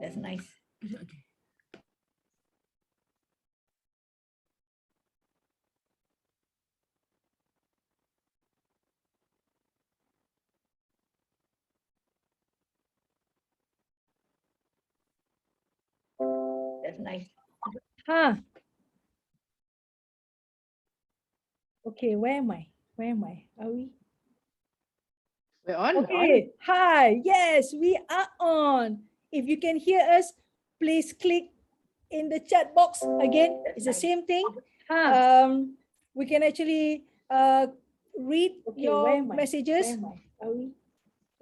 That's nice. Okay. That's nice. Huh. Okay, where am I? Where am I? Are we? We're on. Okay. Hi. Yes, we are on. If you can hear us, please click in the chat box. Again, it's the same thing. We can actually read your messages. Are we?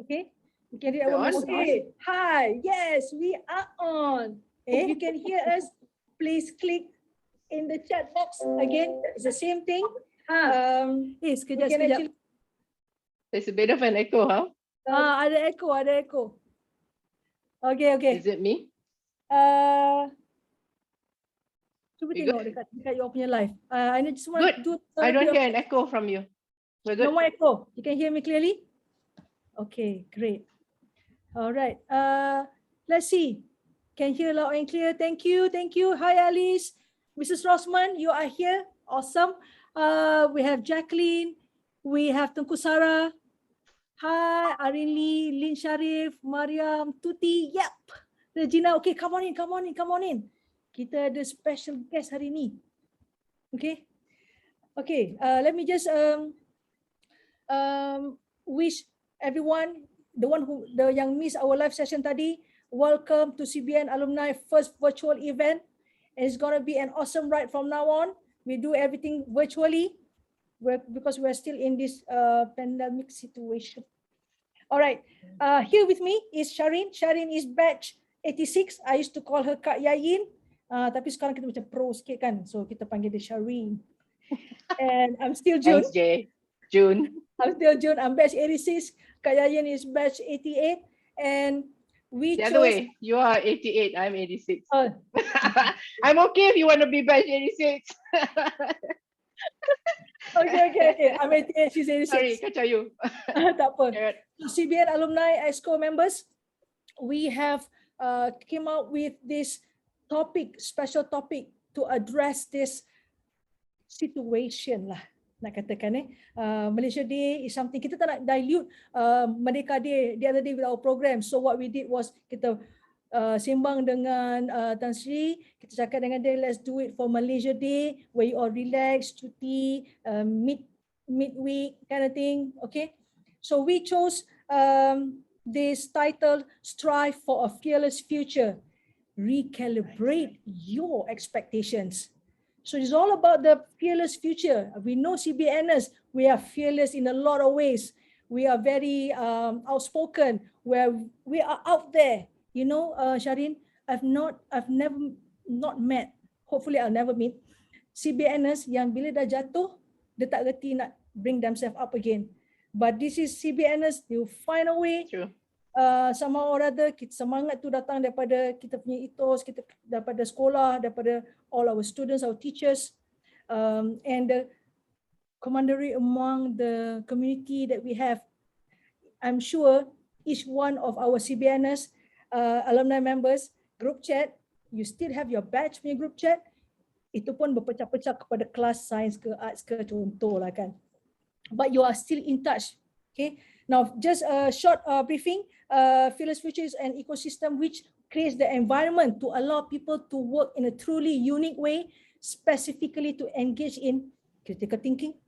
Okay. You can read our We're on. messages. Hi. Yes, we are on. If you can hear us, please click in the chat box. Again, it's the same thing. Sekejap, sekejap. There's a bit of an echo, huh? Ada echo, ada echo. Okay, okay. Is it me? Cuba We tengok dekat you punya live. I just want Good. to I don't hear an echo from you. We're good. No more echo. You can hear me clearly? Okay, great. All right. Let's see. Can hear loud and clear. Thank you. Thank you. Hi, Alice. Mrs. Rosman, you are here. Awesome. We have Jacqueline. We have Tengku Sarah. Hi, Arin Lee, Lin Sharif, Mariam, Tuti. Yep. Regina. Okay, come on in, come on in, come on in. Kita ada special guest hari ni. Okay. Okay. Let me just wish everyone, the yang miss our live session tadi, welcome to CBN Alumni first virtual event. And it's going to be an awesome ride from now on. We do everything virtually because we're still in this pandemic situation. All right. Here with me is Sharin. Sharin is batch 86. I used to call her Kak Yayin. Tapi sekarang kita macam pro sikit kan. So kita panggil dia Sharin. And I'm still June. Thanks, Jay. June. I'm still June. I'm batch 86. Kak Yayin is batch 88. And we The other way, you are 88, I'm 86. I'm okay if you want to be batch 86. Okay. I'm 88, she's 86. Sorry, kacau you. Tak apa. CBN Alumni EXCO members, we have came out with this topic, special topic to address this situation lah. Nak katakan Malaysia Day is something kita tak nak dilute Merdeka Day the other day with our program. So what we did was kita sembang dengan Tan Sri, kita cakap dengan dia, let's do it for Malaysia Day where you all relax, cuti, midweek kind of thing. Okay, so we chose this title, Strive for a Fearless Future, Recalibrate Your Expectations. So it's all about the fearless future. We know CBNers, we are fearless in a lot of ways. We are very outspoken, where we are out there. You know, Sharin, I've never met, hopefully I'll never meet, CBNers yang bila dah jatuh, dia tak reti nak bring themselves up again. But this is CBNers, they will find a way. True. Somehow or other, semangat tu datang daripada kita punya ethos, kita daripada sekolah, daripada all our students, our teachers, and the camaraderie among the community that we have. I'm sure each one of our CBNers, alumni members, group chat, you still have your batch punya group chat, itu pun berpecah-pecah kepada kelas sains ke arts ke contoh lah kan. But you are still in touch. Okay. Now, just a short briefing. Fearless Future is an ecosystem which creates the environment to allow people to work in a truly unique way, specifically to engage in critical thinking,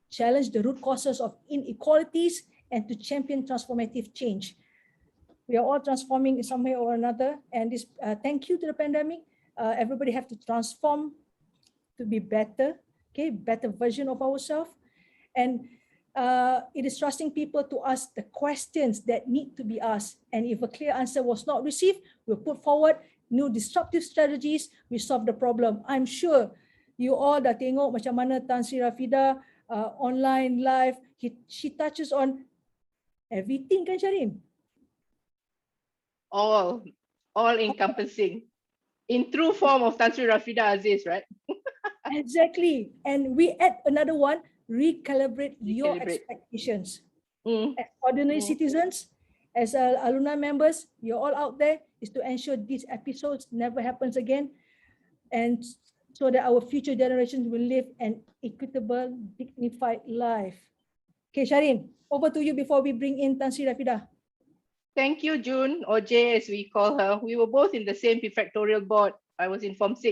challenge the root causes of inequalities, and to champion transformative change. We are all transforming in some way or another, and this thank you to the pandemic. Everybody have to transform to be better, okay, better version of ourselves. And it is trusting people to ask the questions that need to be asked. And if a clear answer was not received, we'll put forward new disruptive strategies, we solve the problem. I'm sure you all dah tengok macam mana Tan Sri Rafidah online live, she touches on everything kan Sharin? All encompassing. In true form of Tan Sri Rafidah Aziz, right? Exactly. And we add another one, recalibrate your expectations. As ordinary citizens, as alumni members, you're all out there. is to ensure these episodes never happens again, and so that our future generations will live an equitable, dignified life. Okay, Shireen, over to you before we bring in Tan Sri Rafidah. Thank you, June, or Jay as we call her. We were both in the same prefectorial board. I was in Form 6.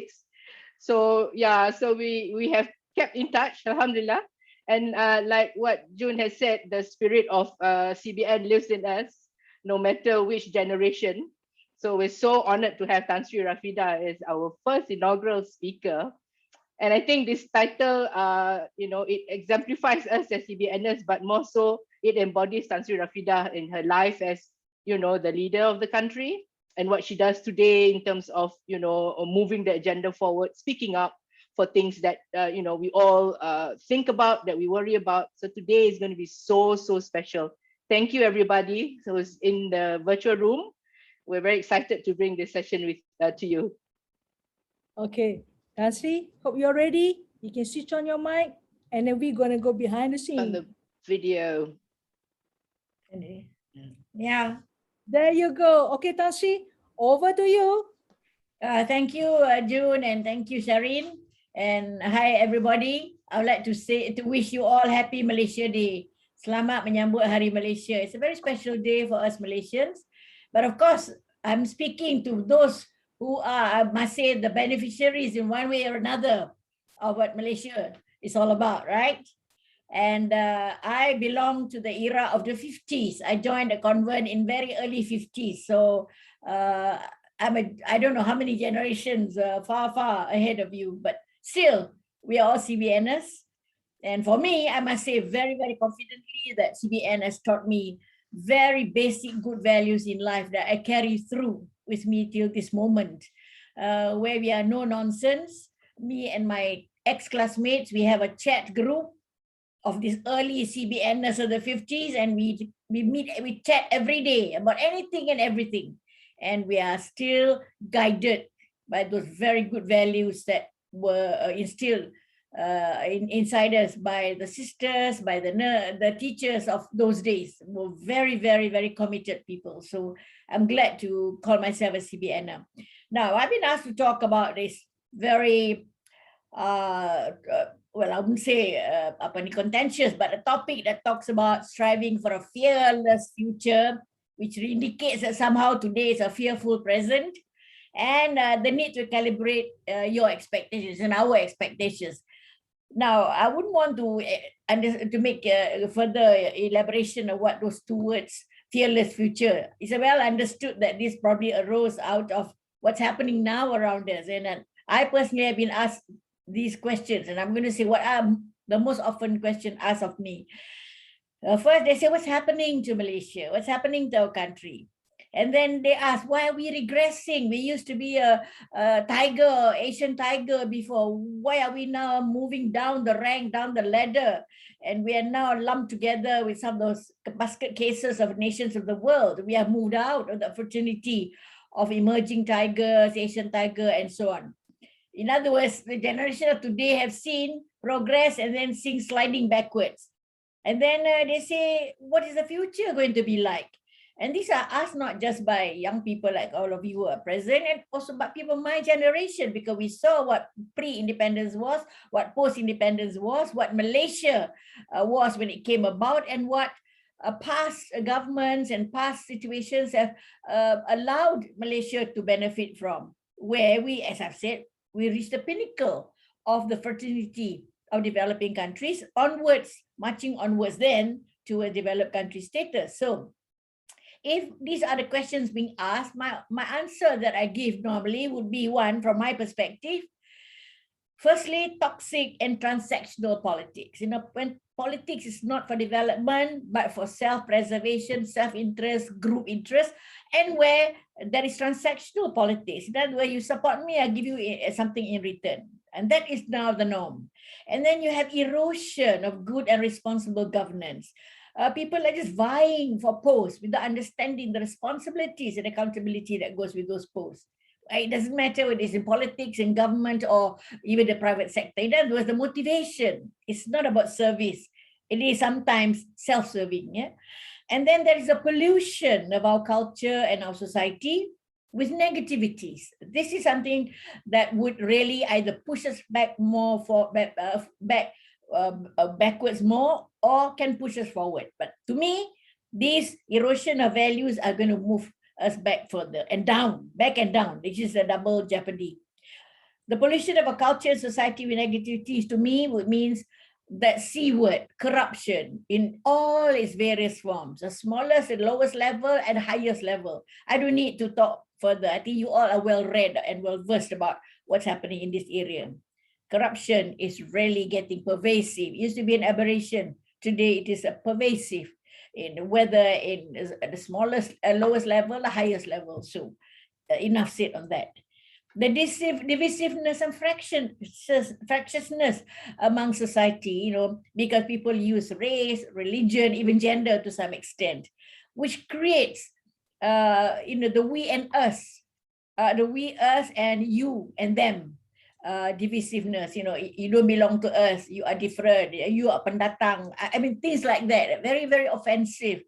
So yeah, so we have kept in touch, alhamdulillah. And like what June has said, the spirit of CBN lives in us, no matter which generation. So we're so honored to have Tan Sri Rafidah as our first inaugural speaker. And I think this title, it exemplifies us as CBNers, but more so it embodies Tan Sri Rafidah in her life as, the leader of the country and what she does today in terms of, moving the agenda forward, speaking up for things that, we all think about, that we worry about. So today is going to be so, so special. Thank you, everybody. So it's in the virtual room. We're very excited to bring this session to you. Okay, Tan Sri, hope you're ready. You can switch on your mic, and then we're going to go behind the scene. On the video. Yeah. There you go. Okay, Tan Sri, over to you. Thank you, June, and thank you, Shireen. And hi, everybody. I would like to wish you all happy Malaysia Day. Selamat menyambut Hari Malaysia. It's a very special day for us Malaysians. But of course, I'm speaking to those who are, I must say, the beneficiaries in one way or another of what Malaysia is all about, right? And I belong to the era of the 50s. I joined a convent in very early 50s. So I don't know how many generations far ahead of you, but still, we are all CBNers. And for me, I must say very, very confidently that CBN has taught me very basic good values in life that I carry through with me till this moment, where we are no nonsense. Me and my ex-classmates, we have a chat group of these early CBNers of the 50s, and we chat every day about anything and everything. And we are still guided by those very good values that were instilled inside us by the sisters, by the teachers of those days. Were very, very, very committed people. So I'm glad to call myself a CBNer. Now, I've been asked to talk about this very well, I wouldn't say contentious, but a topic that talks about striving for a fearless future, which indicates that somehow today is a fearful present, and the need to calibrate your expectations and our expectations. Now, I wouldn't want to make a further elaboration of what those two words, fearless future. It's well understood that this probably arose out of what's happening now around us. And I personally have been asked these questions, and I'm going to say what are the most often question asked of me. First, they say, what's happening to Malaysia? What's happening to our country? And then they ask, why are we regressing? We used to be a tiger, Asian tiger before. Why are we now moving down the rank, down the ladder? And we are now lumped together with some of those basket cases of nations of the world. We have moved out of the fraternity of emerging tigers, Asian tiger, and so on. In other words, the generation of today have seen progress and then seen sliding backwards. And then they say, what is the future going to be like? And these are asked not just by young people like all of you who are present, and also by people my generation, because we saw what pre-independence was, what post-independence was, what Malaysia was when it came about, and what past governments and past situations have allowed Malaysia to benefit from, where we, as I've said, we reached the pinnacle of the fraternity of developing countries, onwards, marching onwards then to a developed country status. So if these are the questions being asked, my answer that I give normally would be one, from my perspective, firstly, toxic and transactional politics. When politics is not for development, but for self-preservation, self-interest, group interest, and where there is transactional politics, that where you support me, I give you something in return. And that is now the norm. And then you have erosion of good and responsible governance. People are just vying for posts without understanding the responsibilities and accountability that goes with those posts. It doesn't matter whether it's in politics, in government, or even the private sector. In other words, the motivation is not about service. It is sometimes self-serving. Yeah? And then there is a pollution of our culture and our society. with negativities. This is something that would really either push us back more backwards more, or can push us forward. But to me, this erosion of values are going to move us back further and down, back and down, which is a double jeopardy. The pollution of a culture and society with negativities, to me, would means that C word, corruption, in all its various forms, the smallest and lowest level and highest level. I don't need to talk further. I think you all are well read and well versed about what's happening in this area. Corruption is really getting pervasive. It used to be an aberration. Today it is a pervasive, in whether in the smallest, lowest level, the highest level. So enough said on that. The divisiveness and fractiousness among society, because people use race, religion, even gender to some extent, which creates, the we and us, the we, us, and you and them, divisiveness. You don't belong to us, you are different, you are pendatang. I mean, things like that, very, very offensive,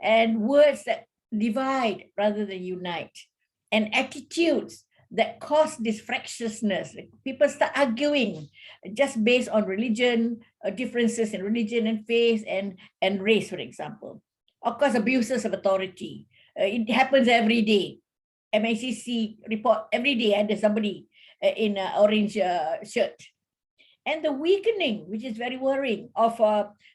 and words that divide rather than unite, and attitudes that cause this fractiousness. People start arguing just based on religion, differences in religion and faith and race, for example. Of course, abuses of authority. It happens every day. MICC report every day, there's somebody in an orange shirt. And the weakening, which is very worrying, of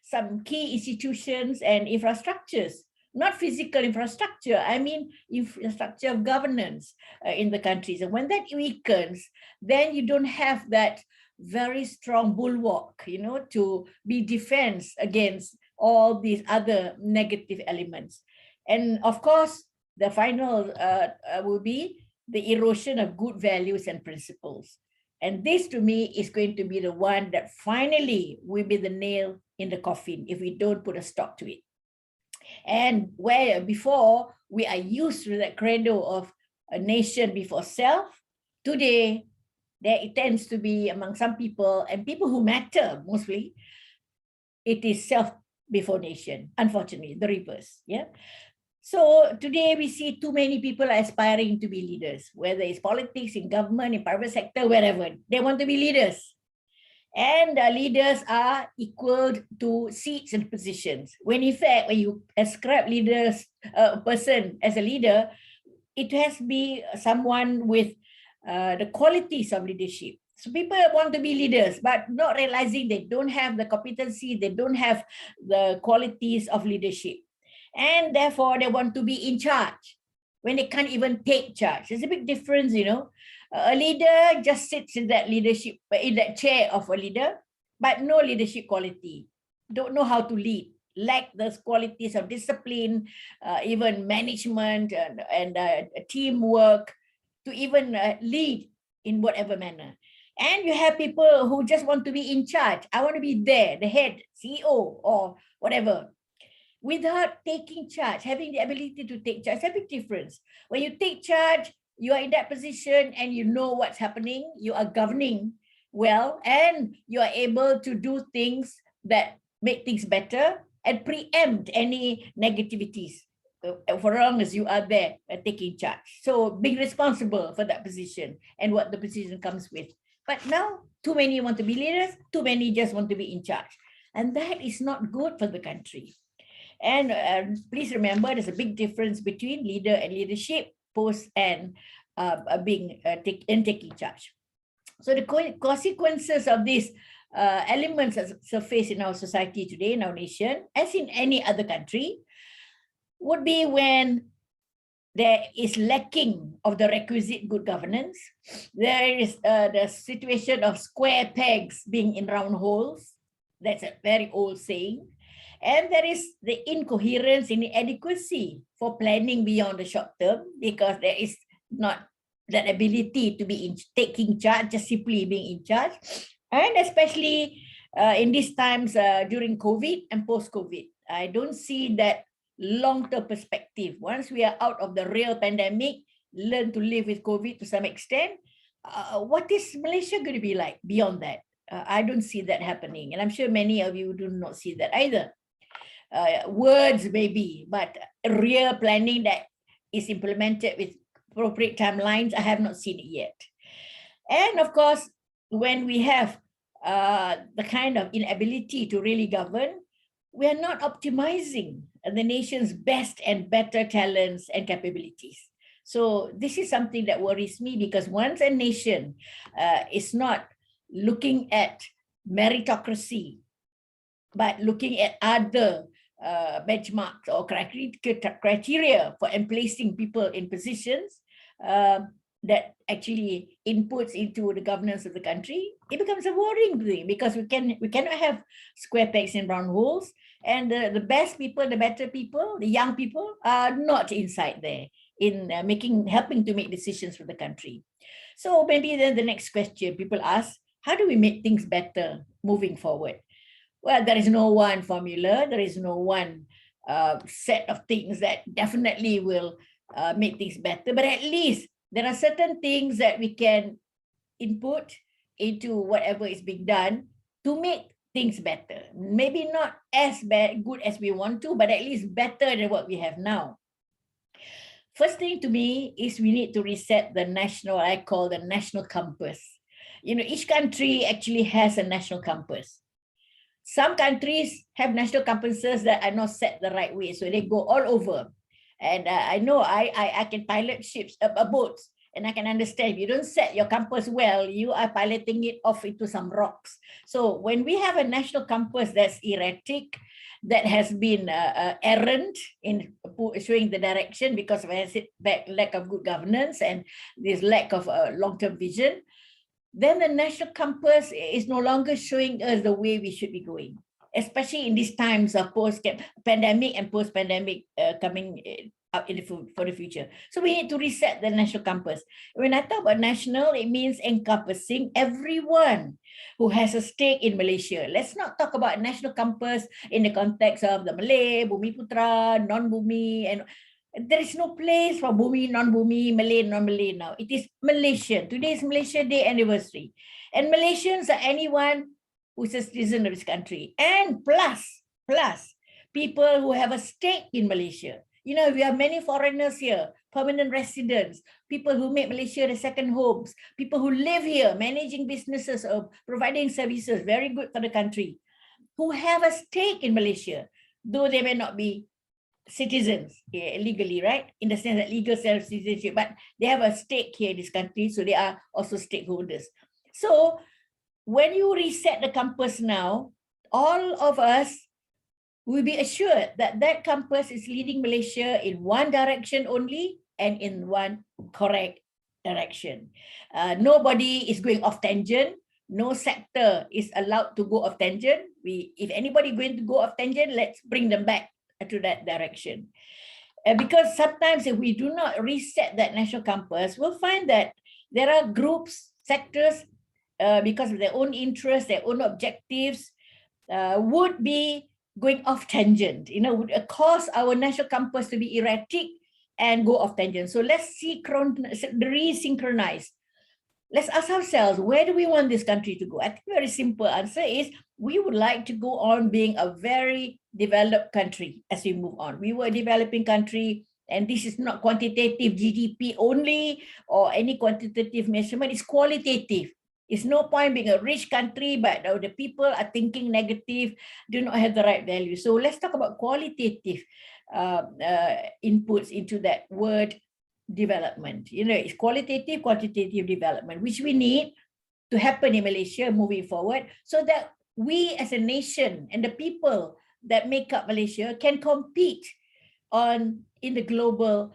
some key institutions and infrastructures. Not physical infrastructure, I mean infrastructure of governance in the countries. And when that weakens, then you don't have that very strong bulwark, to be defense against all these other negative elements. And of course, the final will be the erosion of good values and principles. And this, to me, is going to be the one that finally will be the nail in the coffin if we don't put a stop to it. And where before we are used to that credo of a nation before self, today it tends to be among some people, and people who matter mostly, it is self before nation, unfortunately, the reverse. Yeah. So today we see too many people are aspiring to be leaders, whether it's politics, in government, in private sector, wherever. They want to be leaders. And leaders are equal to seats and positions. When in fact, when you ascribe a person as a leader, it has to be someone with the qualities of leadership. So people want to be leaders, but not realizing they don't have the competency, they don't have the qualities of leadership. And therefore, they want to be in charge when they can't even take charge. There's a big difference, A leader just sits in that leadership, in that chair of a leader, but no leadership quality. Don't know how to lead, lack those qualities of discipline, even management and teamwork, to even lead in whatever manner. And you have people who just want to be in charge. I want to be there, the head, CEO or whatever, without taking charge, having the ability to take charge. It's a big difference. When you take charge, you are in that position and you know what's happening, you are governing well, and you are able to do things that make things better and preempt any negativities for as long as you are there taking charge. So being responsible for that position and what the position comes with. But now, too many want to be leaders, too many just want to be in charge. And that is not good for the country. And please remember, there's a big difference between leader and leadership, post and taking charge. So the consequences of these elements that surface in our society today, in our nation, as in any other country, would be when there is lacking of the requisite good governance. There is the situation of square pegs being in round holes. That's a very old saying. And there is the incoherence, inadequacy for planning beyond the short term, because there is not that ability to be taking charge, just simply being in charge. And especially in these times during COVID and post-COVID, I don't see that long-term perspective. Once we are out of the real pandemic, learn to live with COVID to some extent, what is Malaysia going to be like beyond that? I don't see that happening. And I'm sure many of you do not see that either. Words maybe, but real planning that is implemented with appropriate timelines. I have not seen it yet. And of course, when we have the kind of inability to really govern, we are not optimizing the nation's best and better talents and capabilities. So this is something that worries me, because once a nation is not looking at meritocracy, but looking at other benchmarks or criteria for emplacing people in positions that actually inputs into the governance of the country, it becomes a worrying thing, because we cannot have square pegs in round holes, and the best people, the better people, the young people are not inside there in helping to make decisions for the country. So maybe then the next question people ask, how do we make things better moving forward? Well, there is no one formula, there is no one set of things that definitely will make things better, but at least there are certain things that we can input into whatever is being done to make things better. Maybe not as good as we want to, but at least better than what we have now. First thing to me is we need to reset the national, I call the national compass. You know, each country actually has a national compass. Some countries have national compasses that are not set the right way, so they go all over. And I know I can pilot ships, boats, and I can understand if you don't set your compass well, you are piloting it off into some rocks. So when we have a national compass that's erratic, that has been errant in showing the direction because of lack of good governance and this lack of long-term vision, then the national compass is no longer showing us the way we should be going, especially in these times of post-pandemic and post-pandemic coming up for the future. So we need to reset the national compass. When I talk about national, it means encompassing everyone who has a stake in Malaysia. Let's not talk about national compass in the context of the Malay, Bumi Putra, non-Bumi, and there is no place for Bumi, non-Bumi, Malay, non-Malay now. It is Malaysian. Today is Malaysia Day anniversary. And Malaysians are anyone who's a citizen of this country. And plus people who have a stake in Malaysia. You know, we have many foreigners here, permanent residents, people who make Malaysia their second homes, people who live here, managing businesses or providing services, very good for the country, who have a stake in Malaysia, though they may not be citizens here legally, right? In the sense that legal self-citizenship, but they have a stake here in this country, so they are also stakeholders. So when you reset the compass now, all of us will be assured that that compass is leading Malaysia in one direction only and in one correct direction. Nobody is going off tangent. No sector is allowed to go off tangent. If anybody going to go off tangent, let's bring them back to that direction. Because sometimes if we do not reset that national compass, we'll find that there are groups, sectors, because of their own interests, their own objectives, would be going off tangent, would cause our national compass to be erratic and go off tangent. So let's resynchronize. Let's ask ourselves, where do we want this country to go? I think a very simple answer is we would like to go on being a very developed country as we move on. We were a developing country, and this is not quantitative GDP only or any quantitative measurement, it's qualitative. It's no point being a rich country, but the people are thinking negative, do not have the right value. So let's talk about qualitative inputs into that word development. It's qualitative, quantitative development, which we need to happen in Malaysia moving forward, so that we as a nation and the people that make up Malaysia can compete in the global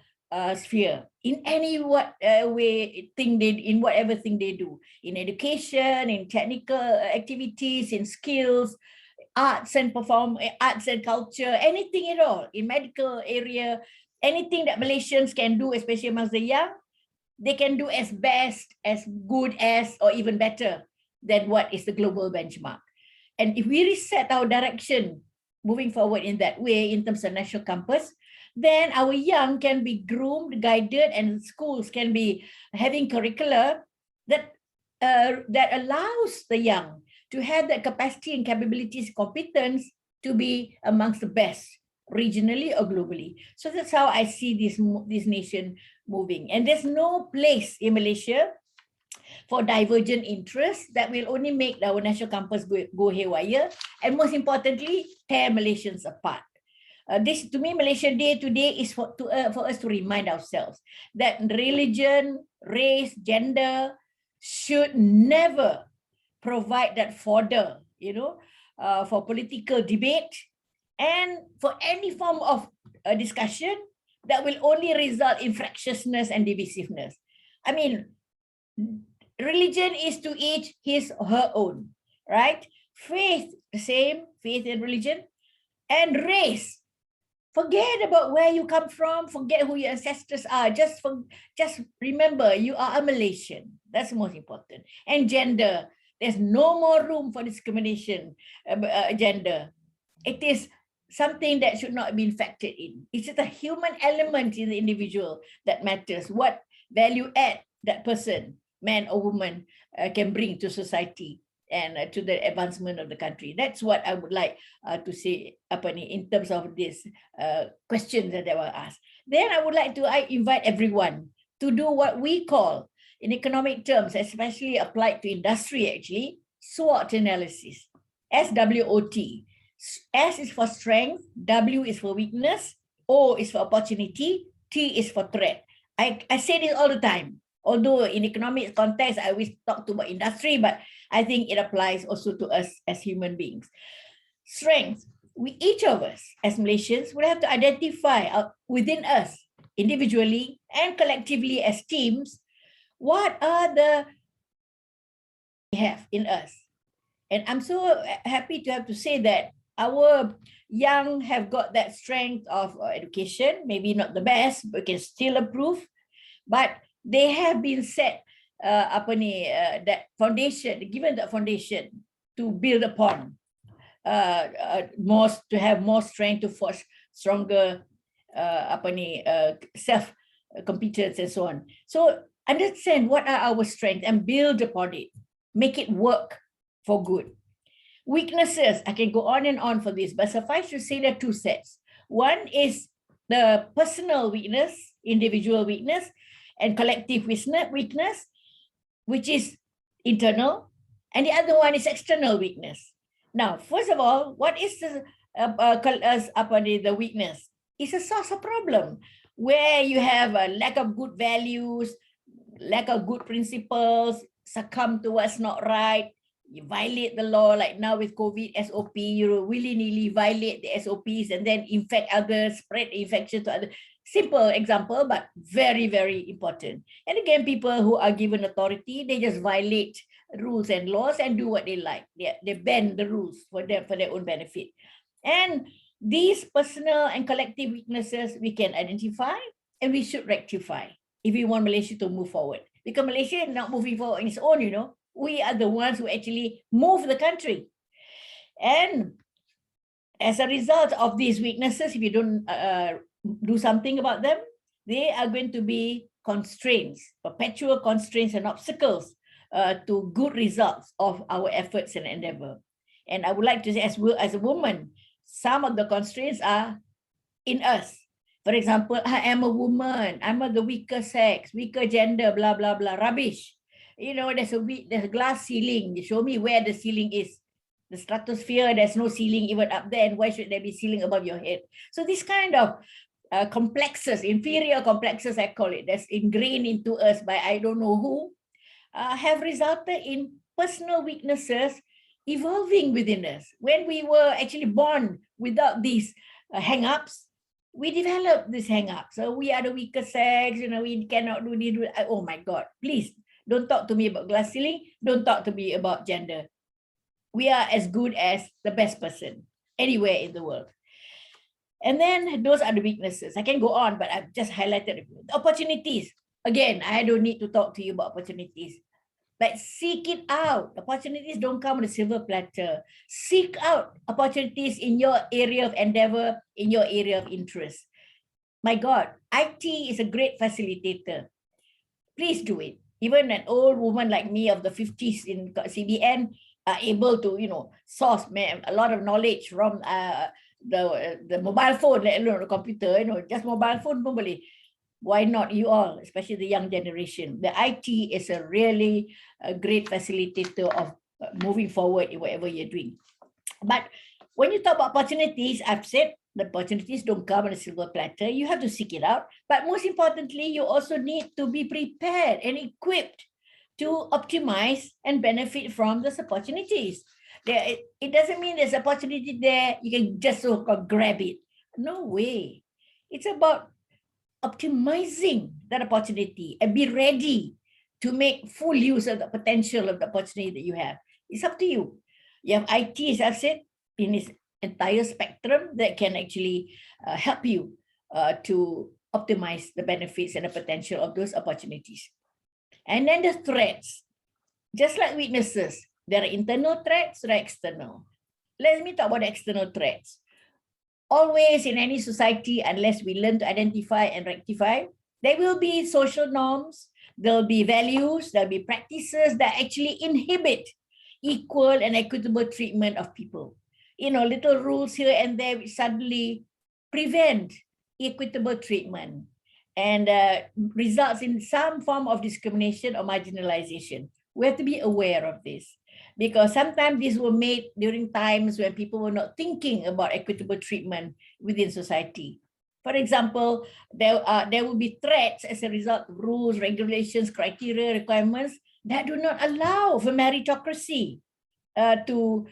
sphere in any in whatever thing they do, in education, in technical activities, in skills, arts and culture, anything at all, in medical area, anything that Malaysians can do, especially amongst the young, they can do as best, as good as, or even better than what is the global benchmark. And if we reset our direction moving forward in that way, in terms of national compass, then our young can be groomed, guided, and schools can be having curricula that allows the young to have that capacity and capabilities, competence to be amongst the best regionally or globally. So that's how I see this nation moving. And there's no place in Malaysia for divergent interests that will only make our national campus go haywire, and most importantly, tear Malaysians apart. This, to me, Malaysia Day today is for us to remind ourselves that religion, race, gender should never provide that fodder, for political debate and for any form of discussion that will only result in fractiousness and divisiveness. I mean, religion is to each his or her own, right? Faith, the same, faith and religion. And race, forget about where you come from, forget who your ancestors are. Just remember, you are a Malaysian. That's most important. And gender, there's no more room for discrimination, gender. It is something that should not be factored in. It's just a human element in the individual that matters. What value add that person, man or woman, can bring to society and to the advancement of the country. That's what I would like to say in terms of this questions that were asked. Then I would like to invite everyone to do what we call, in economic terms, especially applied to industry actually, SWOT analysis, SWOT. S is for strength, W is for weakness, O is for opportunity, T is for threat. I say this all the time. Although in economic context, I always talk about industry, but I think it applies also to us as human beings. Strength, each of us as Malaysians will have to identify within us, individually and collectively as teams, what are the we have in us. And I'm so happy to have to say that our young have got that strength of education, maybe not the best, but can still improve. But they have been set that foundation, given the foundation to build upon, to have more strength to forge stronger self competence and so on. So understand what are our strengths and build upon it, make it work for good. Weaknesses, I can go on and on for this, but suffice to say there are two sets. One is the personal weakness, individual weakness, and collective weakness, which is internal, and the other one is external weakness. Now, first of all, what is the weakness? It's a source of problem where you have a lack of good values, lack of good principles, succumb to what's not right, you violate the law, like now with COVID SOP, you willy-nilly violate the SOPs and then infect others, spread infection to others. Simple example, but very, very important. And again, people who are given authority, they just violate rules and laws and do what they like. They bend the rules for their own benefit. And these personal and collective weaknesses we can identify and we should rectify if we want Malaysia to move forward. Because Malaysia is not moving forward on its own, We are the ones who actually move the country. And as a result of these weaknesses, if you don't do something about them, they are going to be constraints, perpetual constraints and obstacles to good results of our efforts and endeavor. And I would like to say, as a woman, some of the constraints are in us. For example, I am a woman, I'm of the weaker sex, weaker gender, blah, blah, blah, rubbish. There's a glass ceiling. You show me where the ceiling is. The stratosphere, there's no ceiling even up there. And why should there be ceiling above your head? So this kind of complexes, inferior complexes, I call it, that's ingrained into us by I don't know who, have resulted in personal weaknesses evolving within us. When we were actually born without these hang-ups, we developed this hang-up. So we are the weaker sex, we cannot do this. Oh my God, please. Don't talk to me about glass ceiling. Don't talk to me about gender. We are as good as the best person anywhere in the world. And then those are the weaknesses. I can go on, but I've just highlighted the opportunities. Again, I don't need to talk to you about opportunities, but seek it out. Opportunities don't come on a silver platter. Seek out opportunities in your area of endeavor, in your area of interest. My God, IT is a great facilitator. Please do it. Even an old woman like me of the 50s in CBN are able to, source a lot of knowledge from the mobile phone, let alone the computer, just mobile phone pun boleh. Why not you all, especially the young generation? The IT is a really great facilitator of moving forward in whatever you're doing. But when you talk about opportunities, I've said the opportunities don't come on a silver platter. You have to seek it out. But most importantly, you also need to be prepared and equipped to optimize and benefit from those opportunities. It doesn't mean there's opportunity there, you can just grab it. No way. It's about optimizing that opportunity and be ready to make full use of the potential of the opportunity that you have. It's up to you. You have IT, as I've said, in its entire spectrum that can actually help you to optimize the benefits and the potential of those opportunities. And then the threats, just like weaknesses, there are internal threats, there are external. Let me talk about the external threats. Always in any society, unless we learn to identify and rectify, there will be social norms, there'll be values, there'll be practices that actually inhibit equal and equitable treatment of people. Little rules here and there which suddenly prevent equitable treatment and results in some form of discrimination or marginalization. We have to be aware of this, because sometimes these were made during times when people were not thinking about equitable treatment within society. For example, there will be threats as a result of rules, regulations, criteria, requirements that do not allow for meritocracy to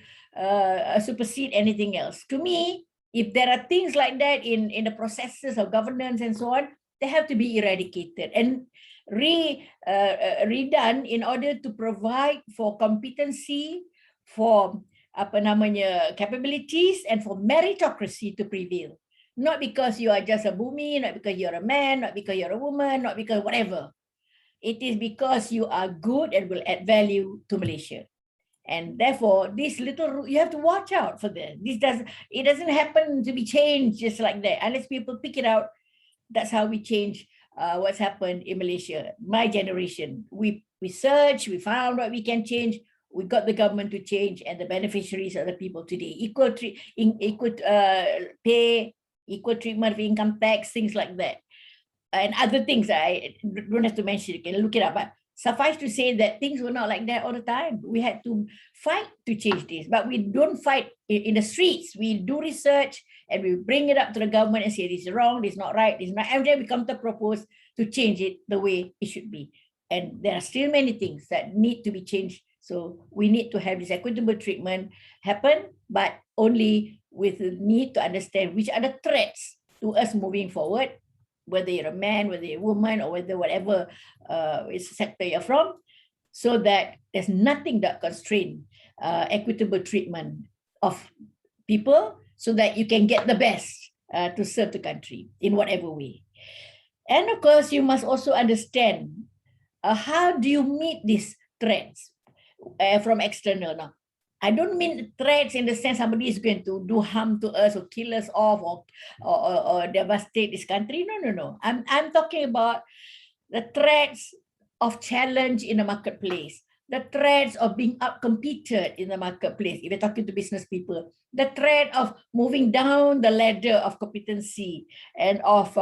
supersede anything else. To me, if there are things like that in the processes of governance and so on, they have to be eradicated and redone in order to provide for competency, for capabilities, and for meritocracy to prevail. Not because you are just a bumi, not because you're a man, not because you're a woman, not because whatever. It is because you are good and will add value to Malaysia. And therefore, this little, you have to watch out for this. It doesn't happen to be changed just like that. Unless people pick it out, that's how we change what's happened in Malaysia. My generation, we searched, we found what we can change, we got the government to change, and the beneficiaries are the people today. Equal pay, equal treatment of income tax, things like that. And other things I don't have to mention, you can look it up. But suffice to say that things were not like that all the time. We had to fight to change this, but we don't fight in the streets. We do research and we bring it up to the government and say, this is wrong, this is not right, this is not, and then we come to propose to change it the way it should be. And there are still many things that need to be changed. So we need to have this equitable treatment happen, but only with the need to understand which are the threats to us moving forward, whether you're a man, whether you're a woman, or whether whatever sector you're from, so that there's nothing that constrain equitable treatment of people, so that you can get the best to serve the country in whatever way. And of course, you must also understand how do you meet these threats from external. Now, I don't mean threats in the sense somebody is going to do harm to us or kill us off or devastate this country. No. I'm talking about the threats of challenge in the marketplace, the threats of being outcompeted in the marketplace, if you're talking to business people, the threat of moving down the ladder of competency and of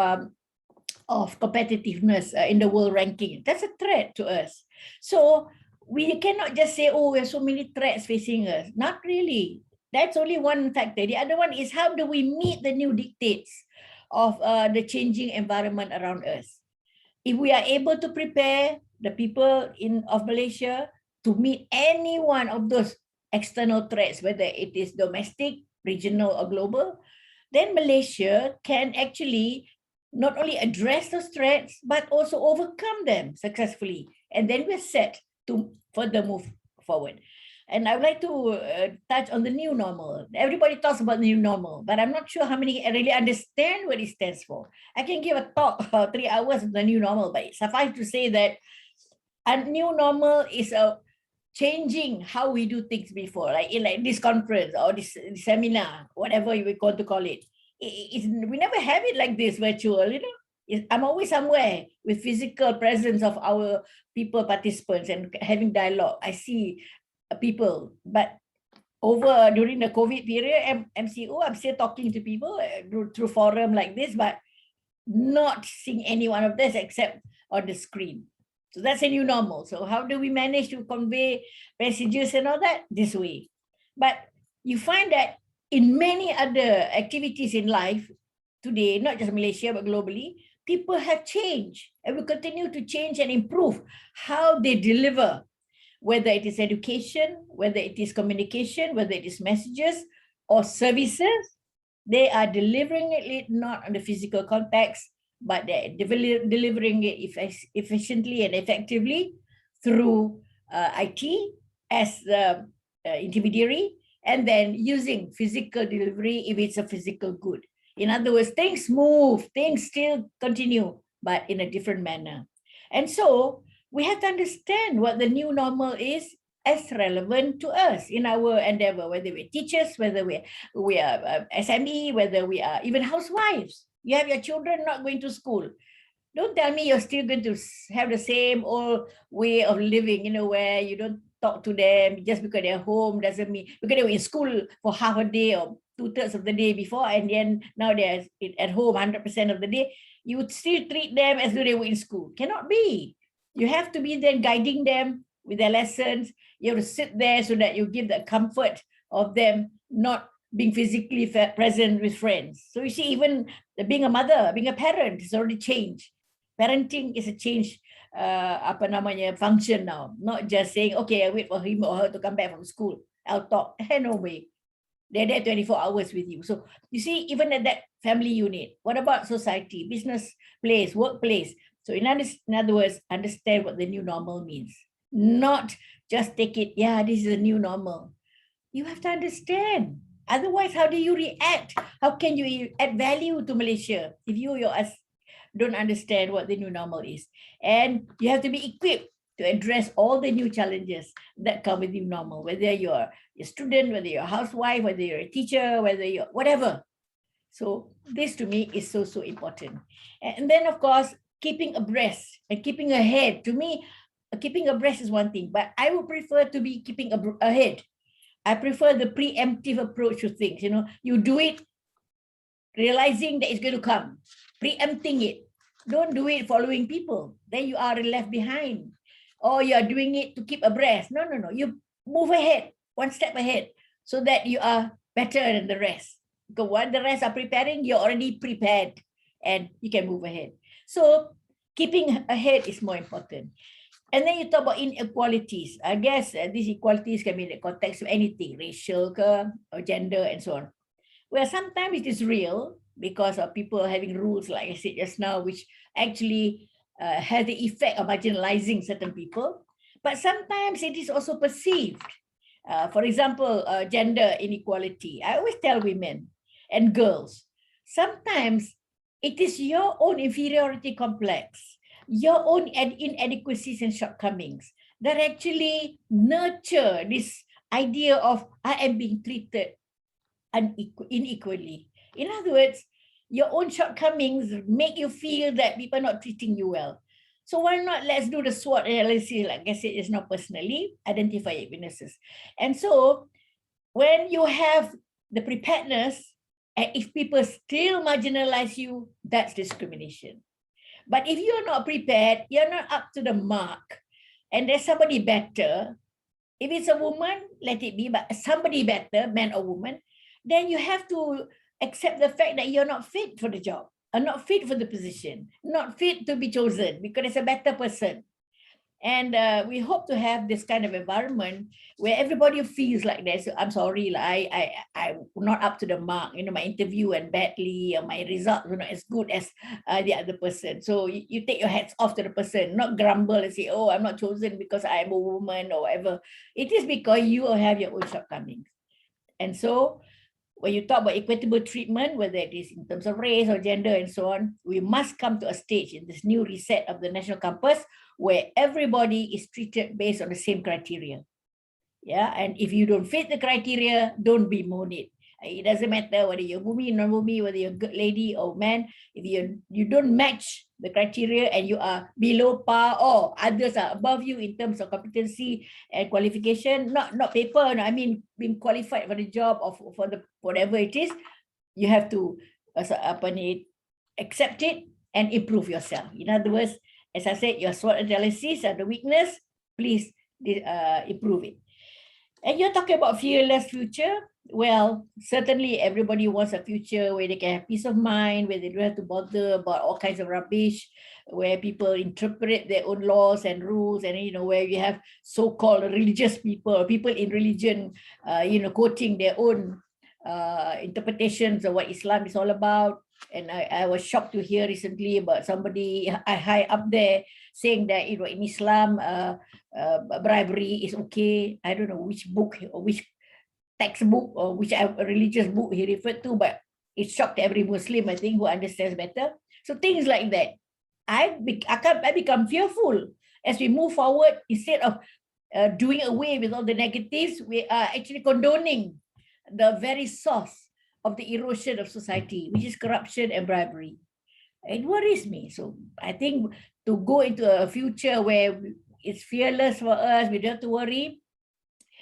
competitiveness in the world ranking. That's a threat to us. So we cannot just say, oh, there's so many threats facing us. Not really. That's only one factor. The other one is, how do we meet the new dictates of the changing environment around us? If we are able to prepare the people of Malaysia to meet any one of those external threats, whether it is domestic, regional, or global, then Malaysia can actually not only address those threats, but also overcome them successfully. And then we're set to further move forward. And I would like to touch on the new normal. Everybody talks about the new normal, but I'm not sure how many really understand what it stands for. I can give a talk 3 hours on the new normal, but suffice to say that a new normal is a changing how we do things before, like this conference or this seminar, whatever you would want to call it. We never have it like this virtual, I'm always somewhere with physical presence of our people, participants, and having dialogue. I see people, but during the COVID period, MCO, I'm still talking to people through forum like this, but not seeing any one of this except on the screen. So that's a new normal. So how do we manage to convey messages and all that? This way. But you find that in many other activities in life today, not just Malaysia, but globally, people have changed and will continue to change and improve how they deliver, whether it is education, whether it is communication, whether it is messages or services. They are delivering it not on the physical context, but they're delivering it efficiently and effectively through IT as the intermediary, and then using physical delivery if it's a physical good. In other words, things move, things still continue, but in a different manner. And so we have to understand what the new normal is as relevant to us in our endeavor, whether we're teachers, whether we are SME, whether we are even housewives. You have your children not going to school. Don't tell me you're still going to have the same old way of living, where you don't talk to them just because they're home, doesn't mean, because they were in school for half a day or 2/3 of the day before, and then now they're at home 100% of the day. You would still treat them as though they were in school. Cannot be. You have to be then guiding them with their lessons. You have to sit there so that you give the comfort of them not being physically present with friends. So you see, even being a mother, being a parent is already changed. Parenting is a change function now. Not just saying, okay, I wait for him or her to come back from school, I'll talk. No way. They're there 24 hours with you. So you see, even at that family unit, what about society, business place, workplace? So in other words, understand what the new normal means. Not just take it, yeah, this is a new normal. You have to understand. Otherwise, how do you react? How can you add value to Malaysia if you don't understand what the new normal is? And you have to be equipped to address all the new challenges that come with new normal, whether you're a student, whether you're a housewife, whether you're a teacher, whether you're whatever. So this to me is so important. And then, of course, keeping abreast and keeping ahead. To me, keeping abreast is one thing, but I would prefer to be keeping ahead. I prefer the preemptive approach to things. You do it realizing that it's going to come, preempting it. Don't do it following people. Then you are left behind. Or you are doing it to keep abreast. No. You move ahead, one step ahead, so that you are better than the rest. Because while the rest are preparing, you're already prepared and you can move ahead. So keeping ahead is more important. And then you talk about inequalities. I guess these equalities can be in the context of anything, racial or gender and so on. Well, sometimes it is real because of people having rules, like I said just now, which actually has the effect of marginalizing certain people. But sometimes it is also perceived. For example, gender inequality. I always tell women and girls, sometimes it is your own inferiority complex, your own inadequacies and shortcomings that actually nurture this idea of I am being treated unequally. In other words, your own shortcomings make you feel that people are not treating you well. So why not let's do the SWOT analysis, like I said, it's not personally, identify your weaknesses. And so when you have the preparedness, and if people still marginalize you, that's discrimination. But if you're not prepared, you're not up to the mark, and there's somebody better, if it's a woman, let it be, but somebody better, man or woman, then you have to accept the fact that you're not fit for the job, or not fit for the position, not fit to be chosen because there's a better person. And we hope to have this kind of environment where everybody feels like that. So I'm sorry, like I'm not up to the mark. My interview went badly, or my results were not as good as the other person. So you take your hats off to the person, not grumble and say, oh, I'm not chosen because I'm a woman or whatever. It is because you have your own shortcomings. And so when you talk about equitable treatment, whether it is in terms of race or gender and so on, we must come to a stage in this new reset of the national campus where everybody is treated based on the same criteria. Yeah, and if you don't fit the criteria, don't bemoan it. It doesn't matter whether you're woman, non-woman, whether you're a good lady or man. If you don't match the criteria and you are below par or others are above you in terms of competency and qualification, not paper, no, I mean being qualified for the job or for the whatever it is, you have to accept it and improve yourself. In other words, as I said, your SWOT analysis and the weakness, please improve it. And you're talking about fearless future. Well, certainly everybody wants a future where they can have peace of mind, where they don't have to bother about all kinds of rubbish, where people interpret their own laws and rules, and where you have so-called religious people in religion, quoting their own interpretations of what Islam is all about. And I was shocked to hear recently about somebody high up there saying that in Islam, bribery is okay. I don't know which book or which textbook or which religious book he referred to, but it shocked every Muslim, I think, who understands better. So things like that. I become fearful as we move forward. Instead of doing away with all the negatives, we are actually condoning the very source of the erosion of society, which is corruption and bribery. It worries me. So I think to go into a future where it's fearless for us, we don't have to worry.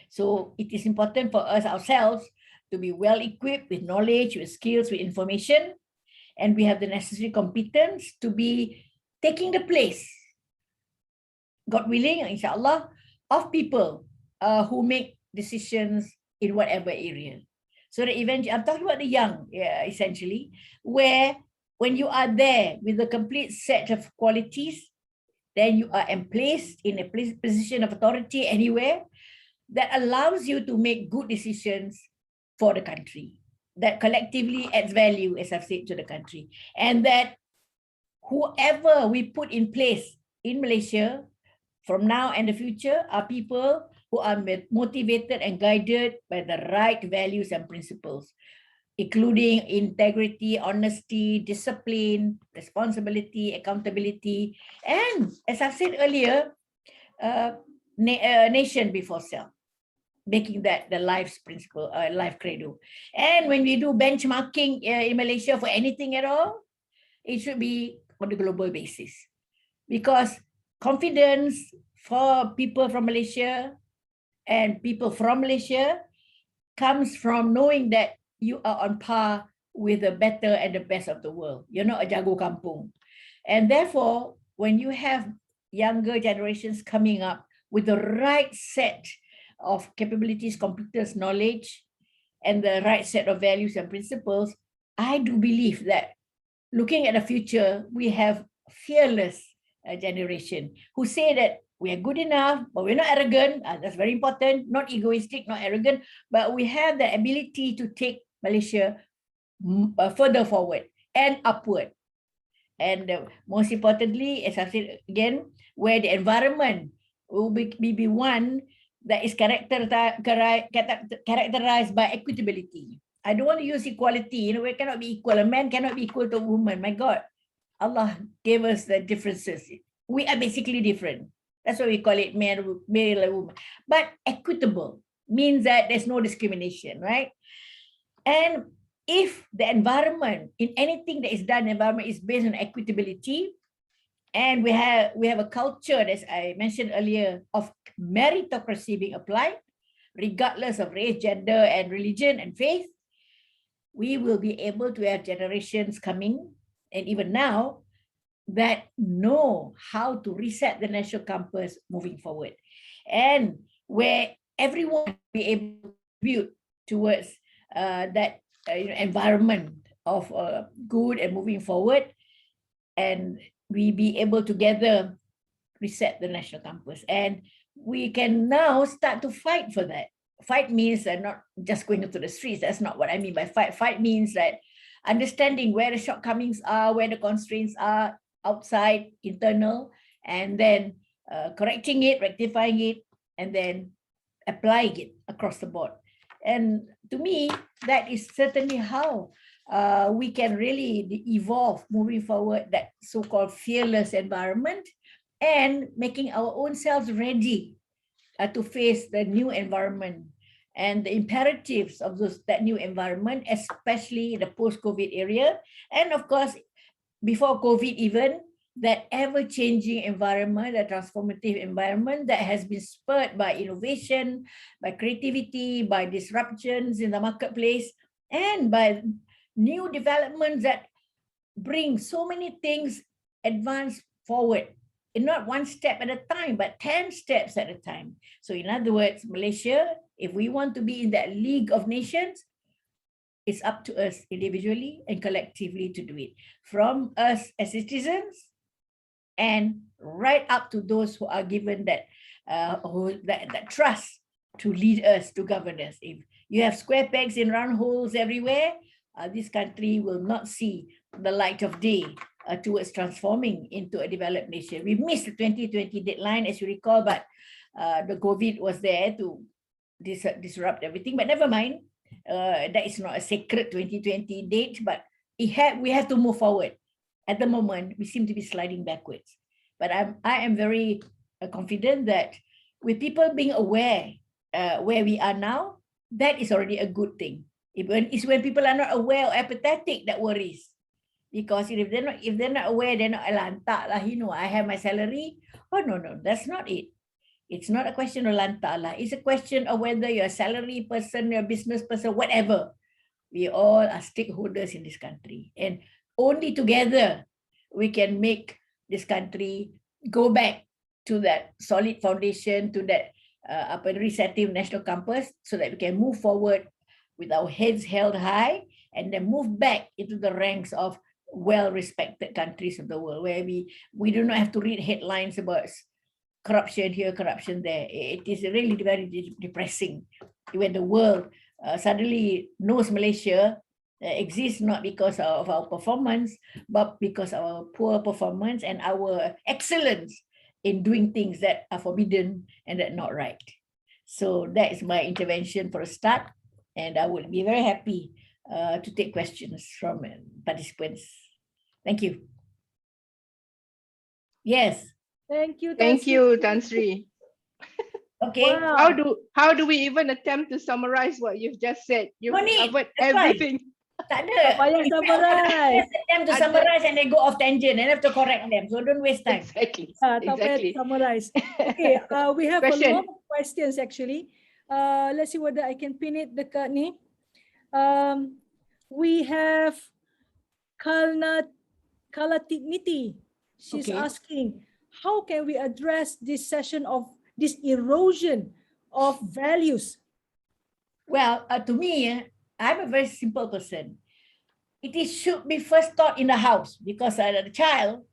So it is important for us ourselves to be well equipped with knowledge, with skills, with information, and we have the necessary competence to be taking the place, God willing, inshallah, of people who make decisions in whatever area. So that eventually, I'm talking about the young, essentially, where when you are there with a complete set of qualities, then you are placed in a position of authority anywhere that allows you to make good decisions for the country, that collectively adds value, as I've said, to the country. And that whoever we put in place in Malaysia from now and the future are people who are motivated and guided by the right values and principles, including integrity, honesty, discipline, responsibility, accountability, and, as I've said earlier, nation before self, making that the life's principle, life credo. And when we do benchmarking in Malaysia for anything at all, it should be on a global basis, because confidence for people from Malaysia and people from Malaysia comes from knowing that you are on par with the better and the best of the world. You're not a jago kampung. And therefore, when you have younger generations coming up with the right set of capabilities, competence, knowledge, and the right set of values and principles, I do believe that looking at the future, we have fearless generation who say that we are good enough, but we're not arrogant. That's very important. Not egoistic, not arrogant, but we have the ability to take Malaysia further forward and upward. And most importantly, as I said again, where the environment will be one that is characterized by equitability. I don't want to use equality. We cannot be equal. A man cannot be equal to a woman. My God, Allah gave us the differences. We are basically different. That's why we call it male and woman. But equitable means that there's no discrimination, right? And if the environment, in anything that is done, environment is based on equitability, and we have a culture, as I mentioned earlier, of meritocracy being applied, regardless of race, gender, and religion and faith, we will be able to have generations coming, and even now, that know how to reset the national campus moving forward, and where everyone will be able to contribute towards that environment of good and moving forward, and we be able together reset the national campus. And we can now start to fight for that. Fight means not just going into the streets. That's not what I mean by fight. Fight means that understanding where the shortcomings are, where the constraints are, outside, internal, and then correcting it, rectifying it, and then applying it across the board. And to me, that is certainly how we can really evolve moving forward that so-called fearless environment, and making our own selves ready to face the new environment and the imperatives of that new environment, especially the post-COVID area. And of course, before COVID even, that ever-changing environment, a transformative environment that has been spurred by innovation, by creativity, by disruptions in the marketplace, and by new developments that bring so many things advance forward, and not one step at a time, but 10 steps at a time. So in other words, Malaysia, if we want to be in that league of nations, it's up to us individually and collectively to do it. From us as citizens, and right up to those who are given that that trust to lead us, to govern us. If you have square pegs in round holes everywhere, this country will not see the light of day towards transforming into a developed nation. We missed the 2020 deadline, as you recall, but the COVID was there to disrupt everything. But never mind, that is not a sacred 2020 date, but we have to move forward. At the moment, we seem to be sliding backwards. But I am very confident that with people being aware where we are now, that is already a good thing. It's when people are not aware or apathetic that worries. Because if they're not aware, they're not lantak lah, I have my salary. Oh no, that's not it. It's not a question of lantak lah. It's a question of whether you're a salary person, you're a business person, whatever. We all are stakeholders in this country. And only together we can make this country go back to that solid foundation, to that receptive national compass, so that we can move forward with our heads held high, and then move back into the ranks of well-respected countries of the world, where we do not have to read headlines about corruption here, corruption there. It is really very depressing when the world suddenly knows Malaysia exists not because of our performance, but because of our poor performance and our excellence in doing things that are forbidden and that are not right. So that is my intervention for a start, and I would be very happy to take questions from participants. Thank you. Yes. Thank you. Thank you, Tan Sri. Okay. Wow. How do we even attempt to summarize what you've just said? You've covered everything. Tak ada. Payah summarize. Attempt to summarize and they go off tangent and have to correct them. So don't waste time. Exactly. Tak payah summarize. Okay, we have a lot of questions actually. Let's see whether I can pin it dekat ni. We have Kalatigniti. She's asking, how can we address this session of this erosion of values? Well, to me, I'm a very simple person. It should be first taught in the house, because the child,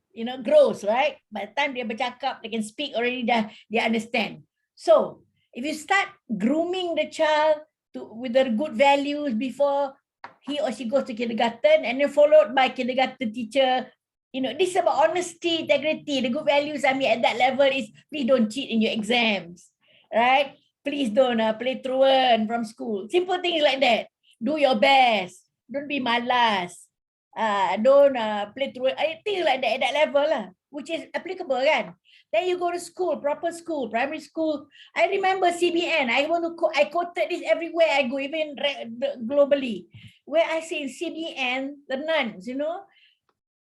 grows, right? By the time they bercakap, they can speak already, they understand. So if you start grooming the child with the good values before he or she goes to kindergarten, and then followed by kindergarten teacher, this is about honesty, integrity. The good values I mean at that level is, please don't cheat in your exams, right? Please don't play truant from school. Simple things like that. Do your best. Don't be malas. Don't play truant. Things like that at that level lah, which is applicable kan. Then you go to school, proper school, primary school. I remember CBN. I quoted this everywhere I go, even globally. Where I say in CBN, the nuns,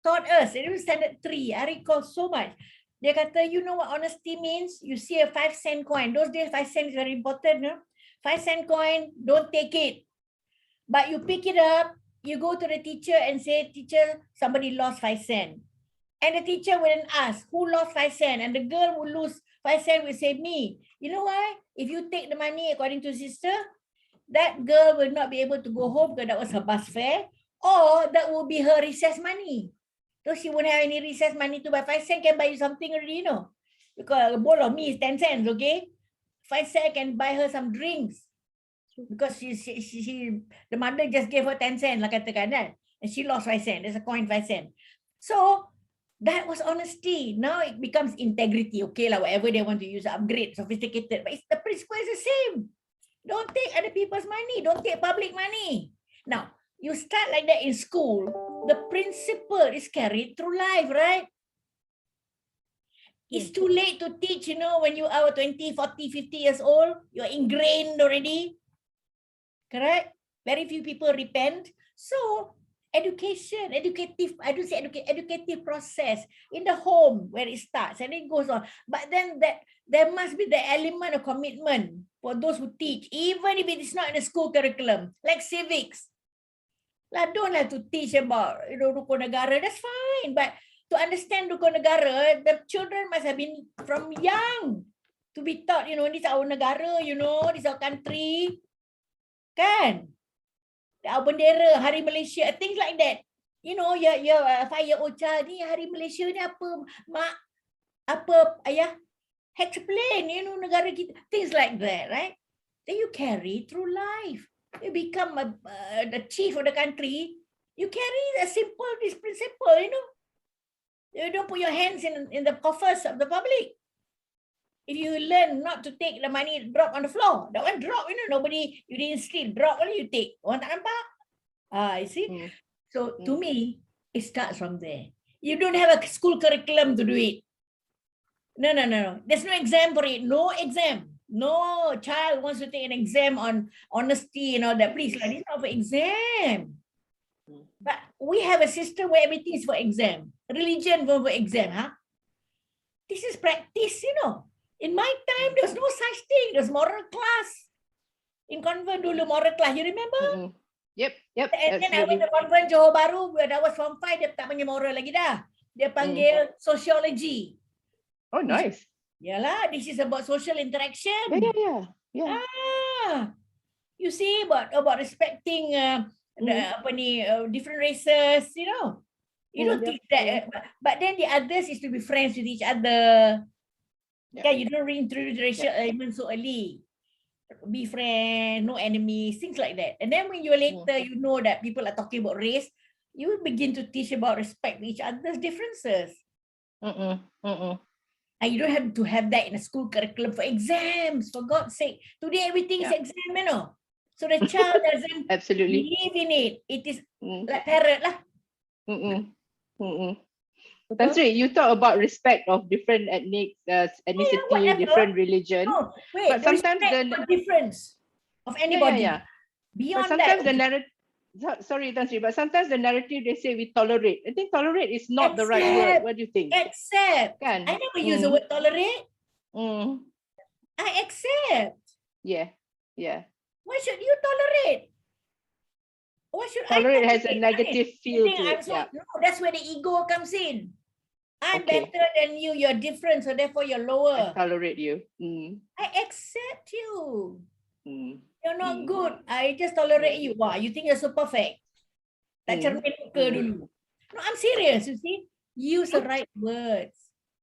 taught us, it was standard 3. I recall so much. Dia kata, you know what honesty means? You see a 5-cent coin. Those days, 5 cents is very important. No? 5-cent coin, don't take it. But you pick it up, you go to the teacher and say, teacher, somebody lost 5 cents. And the teacher wouldn't ask, who lost 5 cents? And the girl who lose 5 cents will say, me. You know why? If you take the money according to sister, that girl will not be able to go home because that was her bus fare, or that will be her recess money. So she won't have any recess money to buy. 5 cents can buy you something already, because a bowl of meat is 10 cents, okay? 5 cents can buy her some drinks. Because the mother just gave her 10 cents, like katakan, and she lost 5 cents. There's a coin 5 cents. So that was honesty. Now it becomes integrity. Okay, whatever they want to use, upgrade, sophisticated, but the principle is the same. Don't take other people's money. Don't take public money. Now, you start like that in school, the principle is carried through life, right? It's too late to teach, when you are 20, 40, 50 years old, you're ingrained already. Correct? Very few people repent. So education, educative process in the home where it starts and it goes on. But then there must be the element of commitment for those who teach, even if it is not in the school curriculum, like civics. Don't have to teach about rukun negara, that's fine. But to understand rukun negara, the children must have been from young to be taught, this is our negara, this is our country. Kan? Our bendera, Hari Malaysia, things like that. Your 5-year-old child ni, Hari Malaysia ni apa, mak, apa, ayah, explain, negara kita, things like that, right? Then you carry through life. You become the chief of the country, you carry this principle, You don't put your hands in the coffers of the public. If you learn not to take the money drop on the floor, that one drop, nobody, you didn't steal, drop, only you take. Orang tak nampak. You see? So to me, it starts from there. You don't have a school curriculum to do it. No. There's no exam for it. No exam. No child wants to take an exam on honesty and all that. Please, it's not for exam. But we have a system where everything is for exam. Religion for exam, huh? This is practice, In my time, there was no such thing. There was moral class. In convent dulu, moral class. You remember? Yep. And then I went to convent Johor Bahru, when I was from 5, dia tak panggil moral lagi dah. Dia panggil sociology. Oh, nice. Yalah, this is about social interaction. Yeah. You see, about respecting different races, You don't teach that. But then the others is to be friends with each other. You don't reintroduce racial elements so early. Be friends, no enemies, things like that. And then when you're later, you know that people are talking about race, you will begin to teach about respect each other's differences. And you don't have to have that in a school curriculum for exams, for God's sake. Today, everything is exam, So the child doesn't absolutely believe in it. It is like parrot lah. That's right. You talk about respect of different ethnicity, different religion. No, wait, but sometimes the difference of anybody. Beyond but sometimes that, the narrative. Sorry, Tan Sri, but sometimes the narrative they say we tolerate. I think tolerate is not the right word. What do you think? Accept. Kan? I never use the word tolerate. I accept. Yeah. Why should you tolerate? Why should tolerate I has a negative feel to it. No, that's where the ego comes in. I'm better than you. You're different, so therefore you're lower. I tolerate you. I accept you. You're not good. I just tolerate you. Wow, you think you're so perfect. Tak cermin muka dulu. No, I'm serious, you see. Use the right words.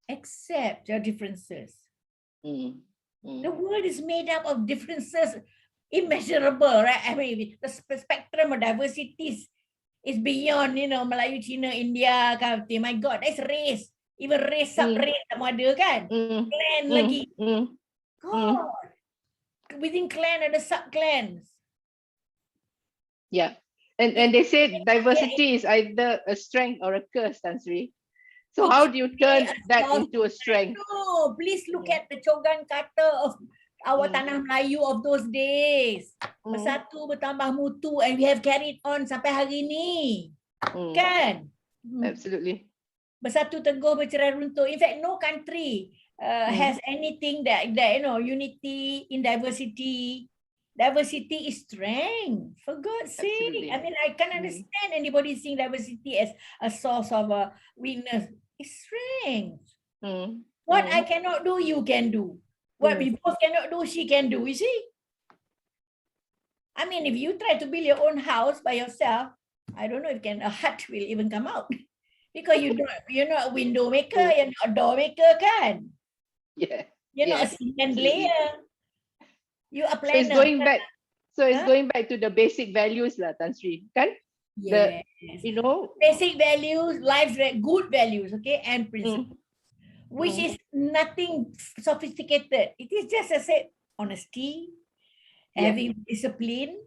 Accept your differences. The world is made up of differences, immeasurable, right? I mean, the spectrum of diversities is beyond, Melayu, Cina, India, kind of thing. My God, that's race. Even race, sub-race, sama ada kan? Clan lagi. God. Within clan ada sub-clans. Yeah. And they say diversity is either a strength or a curse, Tan Sri. So how do you turn that into a strength? No, please look at the Chogan kata of our Tanah Melayu of those days. Bersatu bertambah mutu, and we have carried on sampai hari ni. Kan? Absolutely. Bersatu teguh bercerai runtuh. In fact, no country has anything that unity in diversity. Diversity is strength, for God's sake. I mean, I can't understand anybody seeing diversity as a source of weakness. It's strength. What I cannot do, you can do. What we both cannot do, she can do. You see? I mean, if you try to build your own house by yourself, I don't know if a hut will even come out. Because you're not a window maker, you're not a door maker, kan? Yeah. You're not a cement layer. You are planner. So it's going back to the basic values lah, Tan Sri, kan? Yes. Basic values, good values, okay, and principles, which is nothing sophisticated. It is just, I said, honesty, having discipline,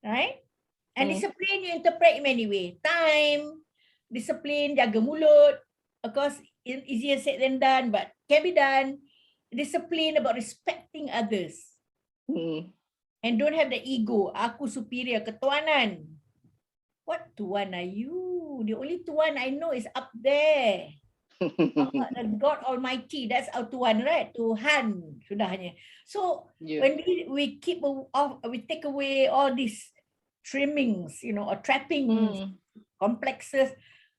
right? And discipline you interpret in many ways. Time, discipline, jaga mulut. Of course, easier said than done, but can be done. Discipline about respecting others. And don't have the ego. Aku superior, ketuanan. What tuan are you? The only tuan I know is up there. The God Almighty, that's our Tuhan, right? Tuhan sudahnya. So Yeah. when we keep off, we take away all these trimmings, or trappings, complexes,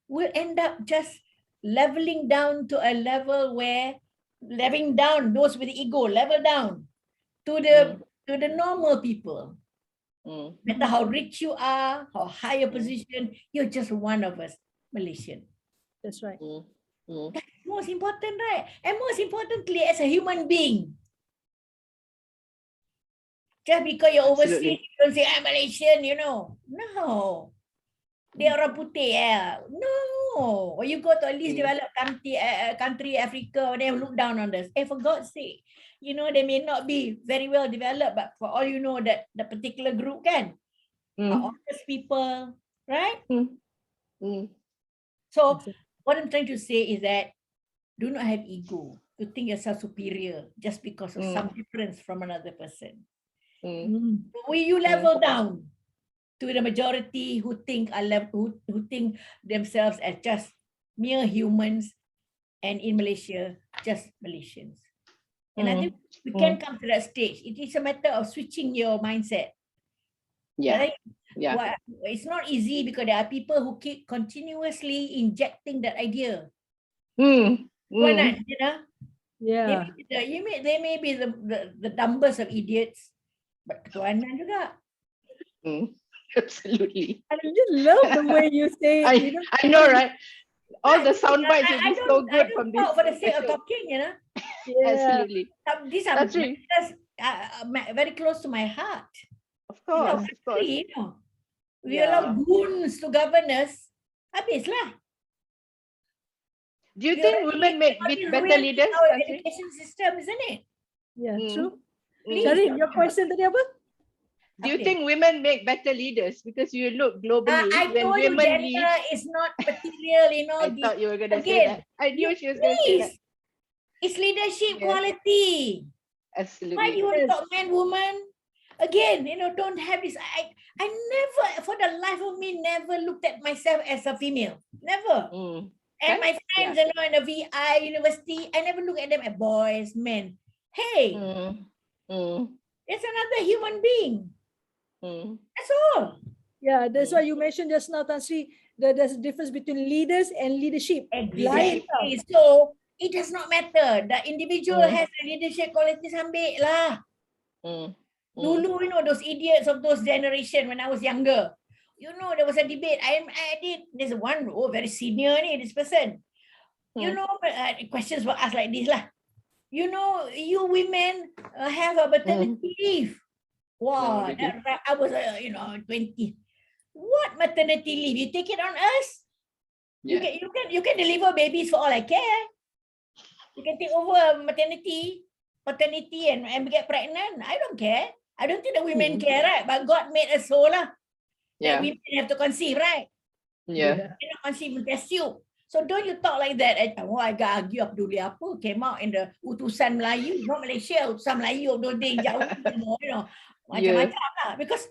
we'll end up just leveling down to a level where leveling down those with the ego, level down to the normal people. No matter how rich you are, how high a position, you're just one of us, Malaysian. That's right. That's most important, right? And most importantly, as a human being. Just because you're overseas, you don't say, I'm Malaysian, No. They are orang putih, No. Or you go to a least developed country, Africa, they look down on us. For God's sake, they may not be very well developed, but for all you know, that the particular group are honest people, right? So what I'm trying to say is that do not have ego to think yourself superior just because of some difference from another person. Will you level down to the majority who think who think themselves as just mere humans, and in Malaysia, just Malaysians. And I think we can come to that stage. It is a matter of switching your mindset. Yeah. Right? It's not easy because there are people who keep continuously injecting that idea. Yeah. They may be the dumbest of idiots, but ketuanan juga. Absolutely. I just love the way you say it. I know, right? All the sound bites will be so good from this. For the sake of talking, Yeah. Absolutely. These are very close to my heart. Of course. We allow goons to govern us. Habislah. Do you think women make better leaders? Our education system, isn't it? Yeah, true. Sharif, your question tadi apa? Do you think women make better leaders? Because you look globally, I when told you women gender lead, is not material, I thought you were going to say that. I knew she was going to say that. It's leadership quality. Absolutely. Why you want to talk man, woman? Again, don't have this. I never, for the life of me, never looked at myself as a female. Never. And my friends, in the VI university, I never look at them as boys, men. Hey, it's another human being. That's all. Yeah, that's why you mentioned just now, Tan Sri, that there's a difference between leaders and leadership. Exactly. So it does not matter. The individual has the leadership qualities, ambil lah. Dulu, those idiots of those generation when I was younger. There was a debate. There's one very senior, this person. Questions were asked like this lah. You women have a maternity leave. Wow, I was 20. What maternity leave? You take it on us? Yeah. You can deliver babies for all I care. You can take over paternity and get pregnant. I don't care. I don't think the women care, right? But God made us so lah. That women have to conceive, right? Yeah. They cannot conceive with test tube. So don't you talk like that. I agak argue apa dulu apa. Came out in the utusan Melayu, not Malaysia, utusan Melayu of those days jauh, macam-macam lah. Because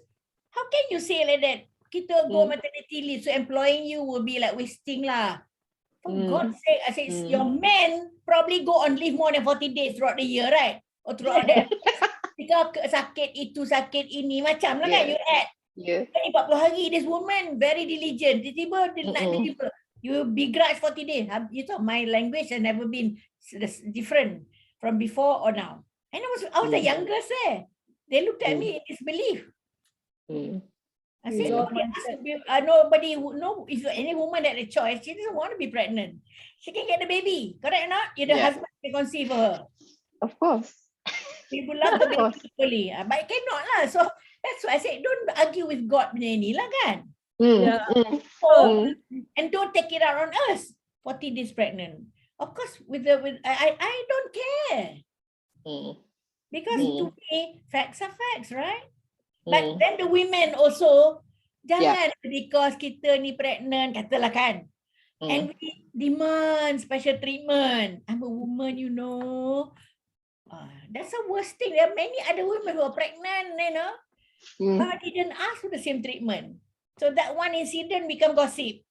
how can you say like that? Kita go maternity leave, so employing you will be like wasting lah. For God's sake, I say your men probably go on leave more than 40 days throughout the year, right? Or throughout the jika sakit itu, sakit ini, macam lah kan you add. 40 hari, this woman very diligent. Tiba-tiba you begrudge 40 days. You know, my language has never been different from before or now. And I was the youngest there. They looked at me in disbelief. I said, nobody would know if any woman had a choice, she doesn't want to be pregnant. She can get the baby, correct or not? The husband can conceive for her. Of course. People love the baby equally, but cannot lah. So that's why I said, don't argue with God punya ni lah kan. And don't take it out on us. 40 days pregnant. Of course, I don't care. Because to me, facts are facts, right? But then the women also, jangan because kita ni pregnant, katalah kan. And we demand special treatment. I'm a woman, that's the worst thing. There are many other women who are pregnant, but didn't ask for the same treatment. So that one incident become gossip.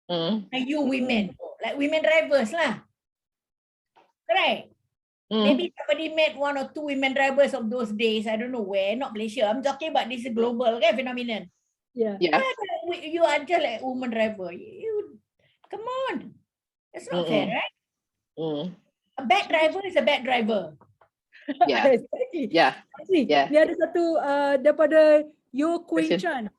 And you women, like women drivers lah. Correct. Maybe somebody met one or two women drivers of those days. I don't know where, not Malaysia. I'm talking about this global phenomenon. Yeah. You are just like woman driver. You come on. That's not fair, right? A bad driver is a bad driver. Yeah. Exactly. Yeah. Dia ada satu daripada Yo Queen Chan.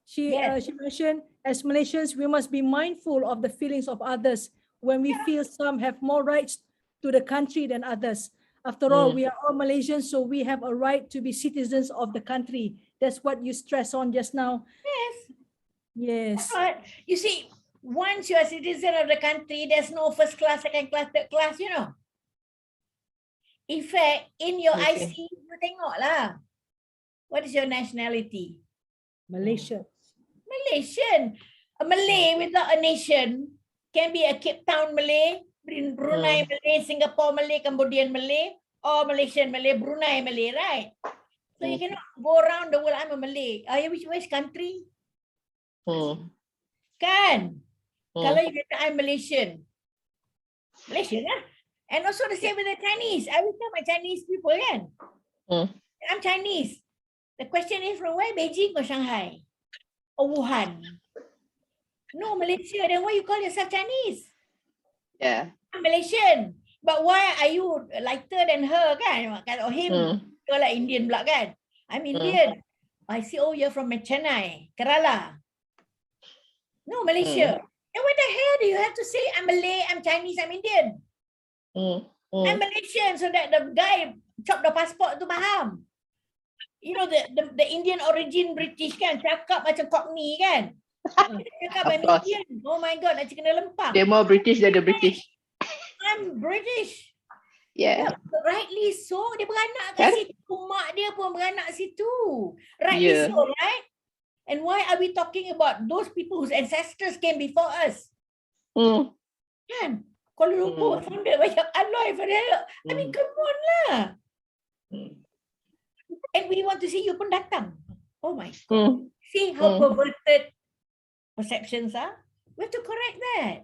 She mentioned, as Malaysians, we must be mindful of the feelings of others when we feel some have more rights to the country than others. After all, we are all Malaysians, so we have a right to be citizens of the country. That's what you stress on just now. Yes. But you see, once you are a citizen of the country, there's no first class, second class, third class, you know. In fact, in your IC, you tengok lah. What is your nationality? Malaysia. Malaysian. A Malay without a nation can be a Cape Town Malay, Brunei Malay, Singapore Malay, Cambodian Malay, or Malaysian Malay, Brunei Malay, right? So you cannot go around the world, I'm a Malay. Which country? Kan? Kalau you kata I'm Malaysian. Malaysian lah. And also the same with the Chinese. I will tell my Chinese people kan. I'm Chinese. The question is from where? Beijing or Shanghai? Or Wuhan? No, Malaysia. Then why you call yourself Chinese? Yeah. I'm Malaysian. But why are you lighter than her kan? Or him? You're like Indian pula kan? I'm Indian. I see, oh, you're from Chennai, Kerala. No, Malaysia. And what the hell do you have to say? I'm Malay, I'm Chinese, I'm Indian. I'm Malaysian, so that the guy chop the passport tu faham. You know, the Indian origin British kan, cakap macam Cockney kan. Cakap I'm Indian. Oh my God, nak kena lempang. They're more British than the British. I'm British. Yeah. Rightly so. Dia beranak kat situ. Mak dia pun beranak situ. Rightly so, right? And why are we talking about those people whose ancestors came before us? Kan? Kuala Lumpur, founder banyak alloy pada. I mean, come on lah. And we want to see you pun datang. Oh my God. See how perverted perceptions are? We have to correct that.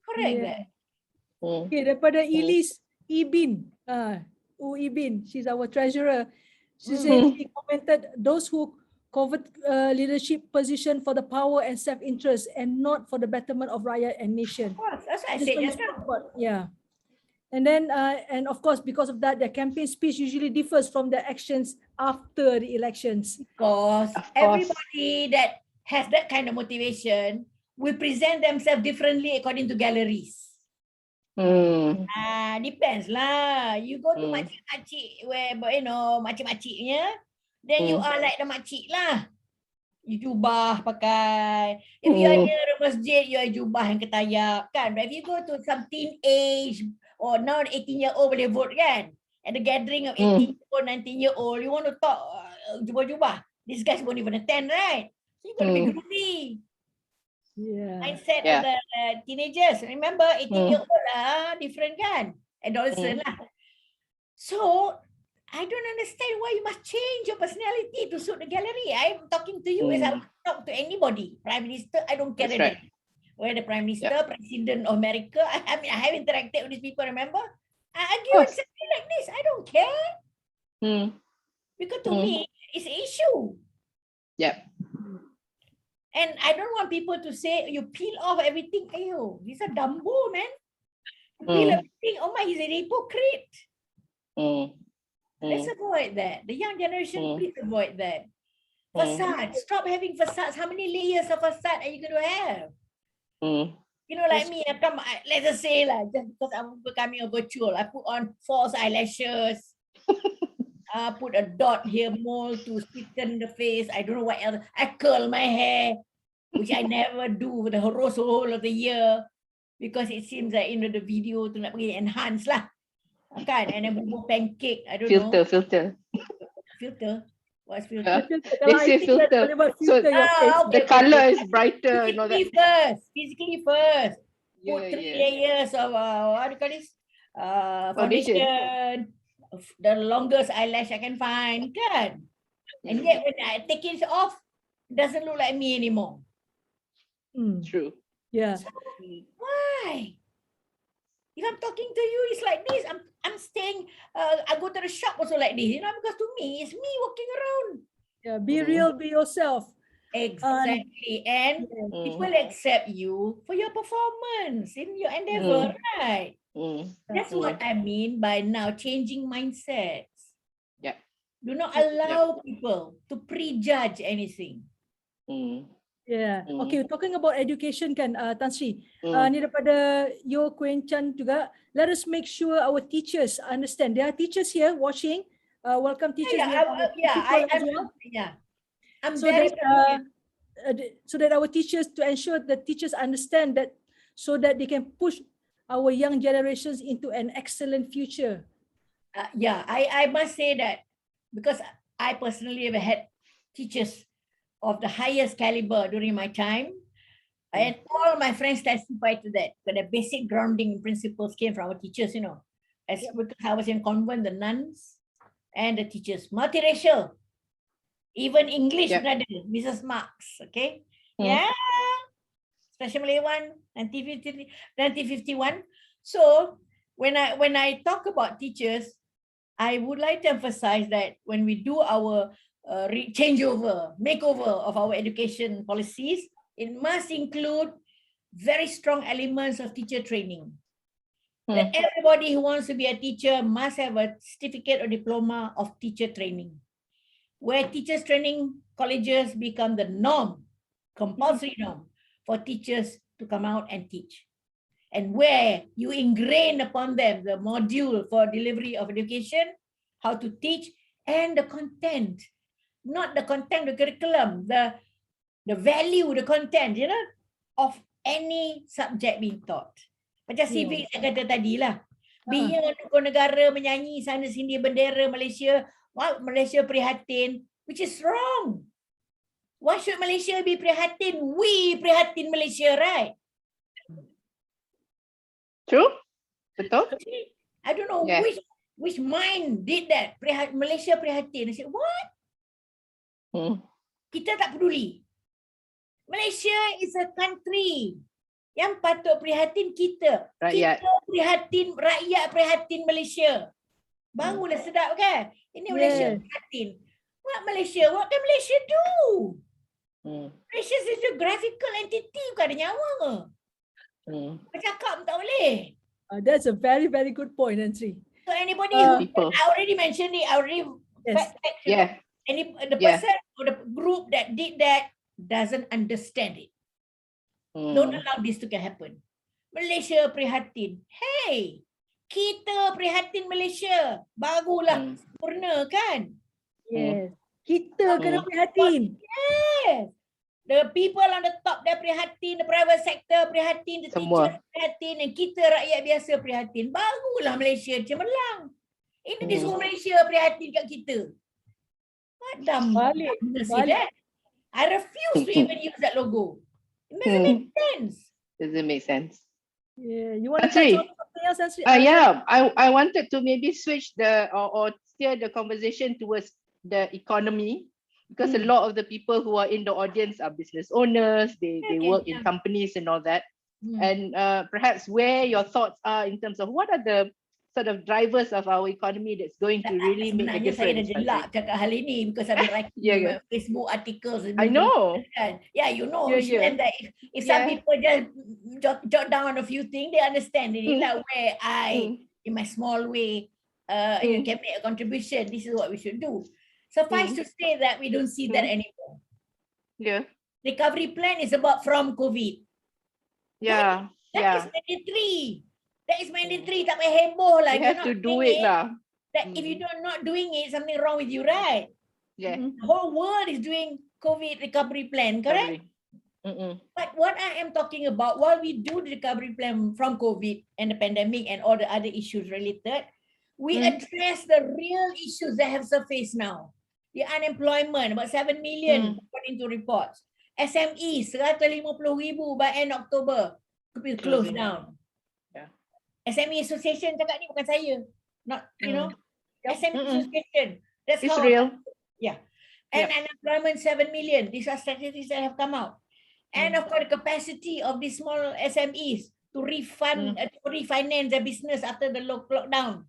Correct that. Okay, daripada Elise Ibin. Ibin, she's our treasurer. She said, she commented, those who covet leadership position for the power and self-interest and not for the betterment of rakyat and nation. Of course, that's what I said just now. Yeah. And then, and of course, because of that, their campaign speech usually differs from their actions after the elections. Because everybody that has that kind of motivation will present themselves differently according to galleries. Depends lah. You go to makcik-makcik where, you know, makcik-makciknya, then you are like the makcik lah. You jubah pakai. If you are near a masjid, you are jubah yang ketayap kan. But if you go to some teenage or now 18-year-old boleh vote kan. At the gathering of 18-year-old, 19-year-old, you want to talk jubah-jubah. These guys won't even attend, right? So you got to be groovy. Mindset of the teenagers. Remember, 18-year-old lah, different kan? Adolescent lah. So, I don't understand why you must change your personality to suit the gallery. I'm talking to you as I would talk to anybody. Prime Minister, I don't care anything. Whether the Prime Minister, President of America, I mean, I have interacted with these people, remember? I argue exactly like this. I don't care. Because to me, it's an issue. And I don't want people to say, you peel off everything. Ayo, he's a Dumbo, man. You peel everything. Oh my, he's a hypocrite. Let's avoid that. The young generation, please avoid that. Facade. Stop having facades. How many layers of facade are you going to have? You know, like me, let's just say, just because I'm becoming a virtual, I put on false eyelashes. Put a dot here more to sweeten the face. I don't know what else. I curl my hair, which I never do the whole of the year because it seems like, you know, the video to nak pergi enhance lah. Kan? And then bubur pancake. I don't know. Filter. What's filter? They say filter. So the color is brighter. Physically first. Put 3 layers of, what do you call this? Foundation. The longest eyelash I can find. Kan? And yet when I take it off, doesn't look like me anymore. True. Yeah. Why? If I'm talking to you, it's like this. I'm staying, I go to the shop also like this, because to me, it's me walking around. Yeah. Be real, be yourself. Exactly. And people accept you for your performance in your endeavor, right? That's what I mean by now changing mindsets. Yeah. Do not allow people to prejudge anything. Yeah. Okay, talking about education kan, Tan Sri. Ni daripada Yo Kuen Chan juga. Let us make sure our teachers understand. There are teachers here watching. Welcome teachers. I'm So very so that our teachers, to ensure that teachers understand that, so that they can push our young generations into an excellent future. I must say that because I personally have had teachers of the highest caliber during my time, and all my friends testify to that. But the basic grounding principles came from our teachers, because I was in convent, the nuns and the teachers, multiracial, even English, Mrs. Marx, okay? Yeah, Special Malay 1, 1951. So when I talk about teachers, I would like to emphasize that when we do our makeover of our education policies, it must include very strong elements of teacher training. That everybody who wants to be a teacher must have a certificate or diploma of teacher training, where teachers training colleges become the norm, compulsory norm for teachers to come out and teach. And where you ingrain upon them the module for delivery of education, how to teach, and the content. Not the content, the curriculum, the value, the content, of any subject being taught. Macam civic saya kata tadi lah. Bila tokoh negara menyanyi sana sini bendera Malaysia, Malaysia prihatin, which is wrong. Why should Malaysia be prihatin? We prihatin Malaysia, right? True? Betul? I don't know which mind did that. Malaysia prihatin. I said, what? Kita tak peduli. Malaysia is a country yang patut prihatin kita. Rakyat. Kita prihatin, rakyat prihatin Malaysia. Barulah sedap kan? Ini Malaysia prihatin. What can Malaysia do? Malaysia is a geographical entity, bukan ada nyawa ke? Bercakap tak boleh. That's a very, very good point, Nancy. So anybody who, I already mentioned it, I already the person or the group that did that doesn't understand it. Don't allow this to happen. Malaysia prihatin. Hey, kita prihatin Malaysia. Barulah sempurna kan? Yes. Kita kena prihatin. Yes. The people on the top, they're prihatin, the private sector prihatin, the teachers prihatin, and kita rakyat biasa prihatin. Barulah Malaysia cemerlang. Ini di seluruh Malaysia prihatin kat kita. Balik. I refuse to even use that logo. It doesn't make sense. Doesn't make sense. Yeah, you want to touch on something else, Ansri? I wanted to maybe switch or steer the conversation towards the economy, because a lot of the people who are in the audience are business owners, they work in companies and all that. And perhaps where your thoughts are in terms of what are the sort of drivers of our economy that's going to really make a difference. Saya dah jelak cakap hal ini because I've been writing Facebook articles. I know. Yeah, you know. And that if some people just jot down a few things, they understand it. Like where I, in my small way, you can make a contribution. This is what we should do. Suffice to say that we don't see that anymore. Yeah. Recovery plan is about from COVID. Yeah. That is mandatory. That is mandatory. Tak payah heboh lah. You have to do it lah. That if you are not doing it, something wrong with you, right? Yeah. The whole world is doing COVID recovery plan, correct? But what I am talking about, while we do the recovery plan from COVID and the pandemic and all the other issues related, we address the real issues that have surfaced now. The unemployment, about 7 million according to reports. SMEs, 150,000 by end October, could be closed down. SME Association cakap ni bukan saya. Not, SME Association. That's it's how real. Yeah. And unemployment 7 million. These are statistics that have come out. And of course, the capacity of these small SMEs to refund, to refinance their business after the lockdown,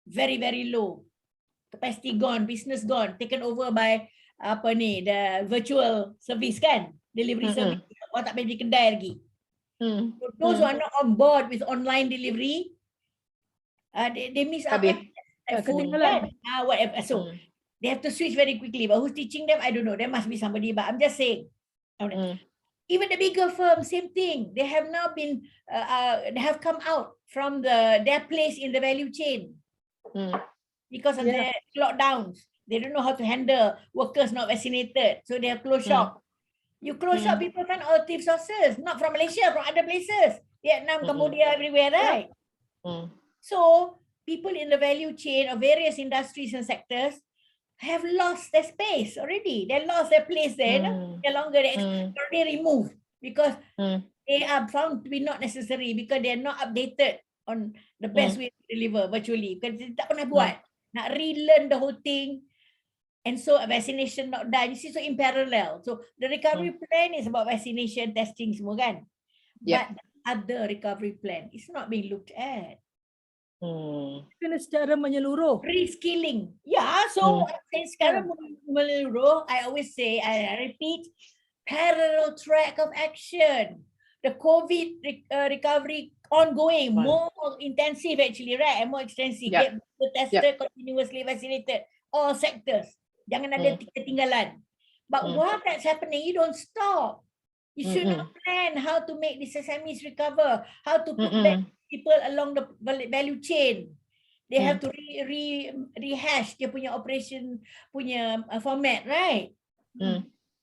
very, very low. Capacity gone, business gone, taken over by the virtual service kan, delivery service. Orang tak pergi kedai lagi. So those who are not on board with online delivery, they miss out. Ketinggalan. Whatever. So they have to switch very quickly. But who's teaching them? I don't know. There must be somebody. But I'm just saying. Even the bigger firms, same thing. They have now been, they have come out from their place in the value chain because of the lockdowns. They don't know how to handle workers not vaccinated. So they have closed shop. You close shop, people find alternative sources, not from Malaysia, from other places. Vietnam, Cambodia, everywhere, right? So people in the value chain of various industries and sectors have lost their space already. They lost their place there. No longer already removed because they are found to be not necessary because they are not updated on the best way to deliver virtually. Because they tak pernah buat. Nak relearn the whole thing. And so a vaccination not done. You see, so in parallel. So the recovery plan is about vaccination, testing semua kan. But the other recovery plan is not being looked at. Kena secara menyeluruh. Reskilling. Yeah, so sekarang menyeluruh, I always say, I repeat, parallel track of action. The COVID recovery ongoing, more intensive actually, right? And more extensive. Get tested, continuously vaccinated, all sectors. Jangan ada ketinggalan. But while that's happening, you don't stop. You should not plan how to make the SMEs recover, how to put back people along the value chain. They have to rehash dia punya operation punya format, right?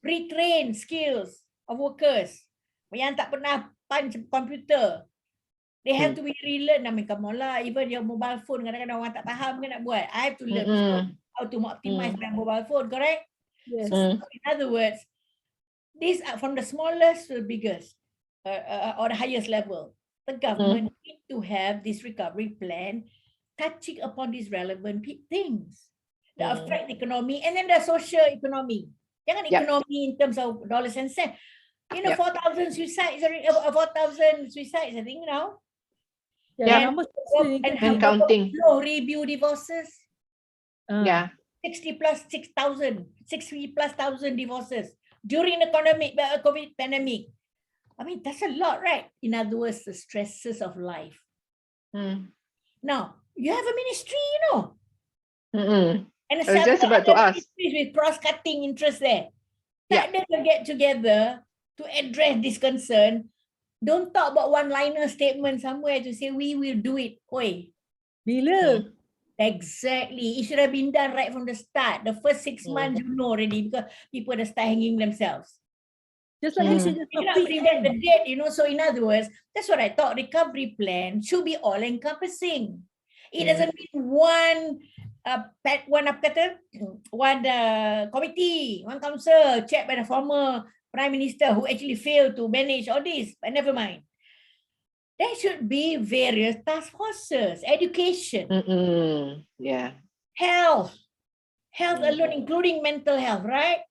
Retrain skills of workers yang tak pernah punch komputer. They have to be relearn. I mean, come on lah. Even your mobile phone, kadang-kadang orang tak faham kan nak buat. I have to learn how to optimize my mobile phone, correct? Yes. So, in other words, these are from the smallest to the biggest or the highest level. The government need to have this recovery plan touching upon these relevant things. The affect economy and then the social economy. Jangan economy in terms of dollars and cents. You know, 4,000 suicides, 4,000 suicides, I think now. And counting. Low review divorces. 60 plus 6,000, 60 plus thousand divorces during the COVID pandemic. I mean, that's a lot, right? In other words, the stresses of life. Now, you have a ministry, you know. And I was just about to ask. With cross-cutting interests there. Let them get together to address this concern. Don't talk about one-liner statement somewhere to say, we will do it. Oi. Bila? Exactly. It should have been done right from the start. The first 6 months, you know already, because people are start hanging themselves. Just like you said, You cannot prevent the debt, you know. So in other words, that's what I thought. Recovery plan should be all-encompassing. It doesn't mean one committee, one council, chaired by the former Prime Minister who actually failed to manage all this. But never mind. There should be various task forces, education, health alone, including mental health, right?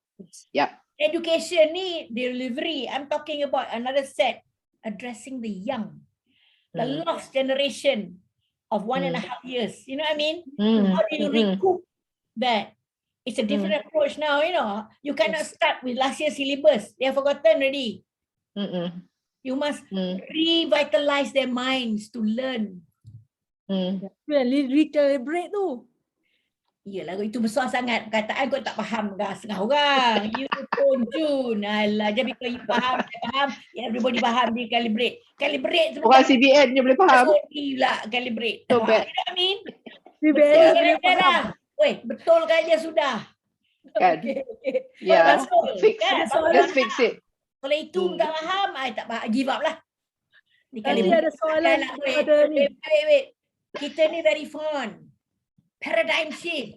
Education need delivery. I'm talking about another set, addressing the young, the lost generation of 1.5 years. You know what I mean? How do you recoup that? It's a different approach now, you know. You cannot start with last year's syllabus. They have forgotten already. You must revitalize their minds to learn. Recalibrate tu. Yelah, itu besar sangat perkataan, kau tak faham ke setengah orang. You pun Jun. Alah, jadi kalau you faham, saya faham, everybody faham dia calibrate. Calibrate orang CBN je boleh faham. Pula calibrate. So bad. You know what I mean? CBN boleh faham. Weh, betul kan je sudah. Kan? Yeah, fix. Just fix it. Kalau itu tak faham, I tak faham. Give up lah. Nanti ada soalan. Wait. Kita ni very fun. Paradigm shift.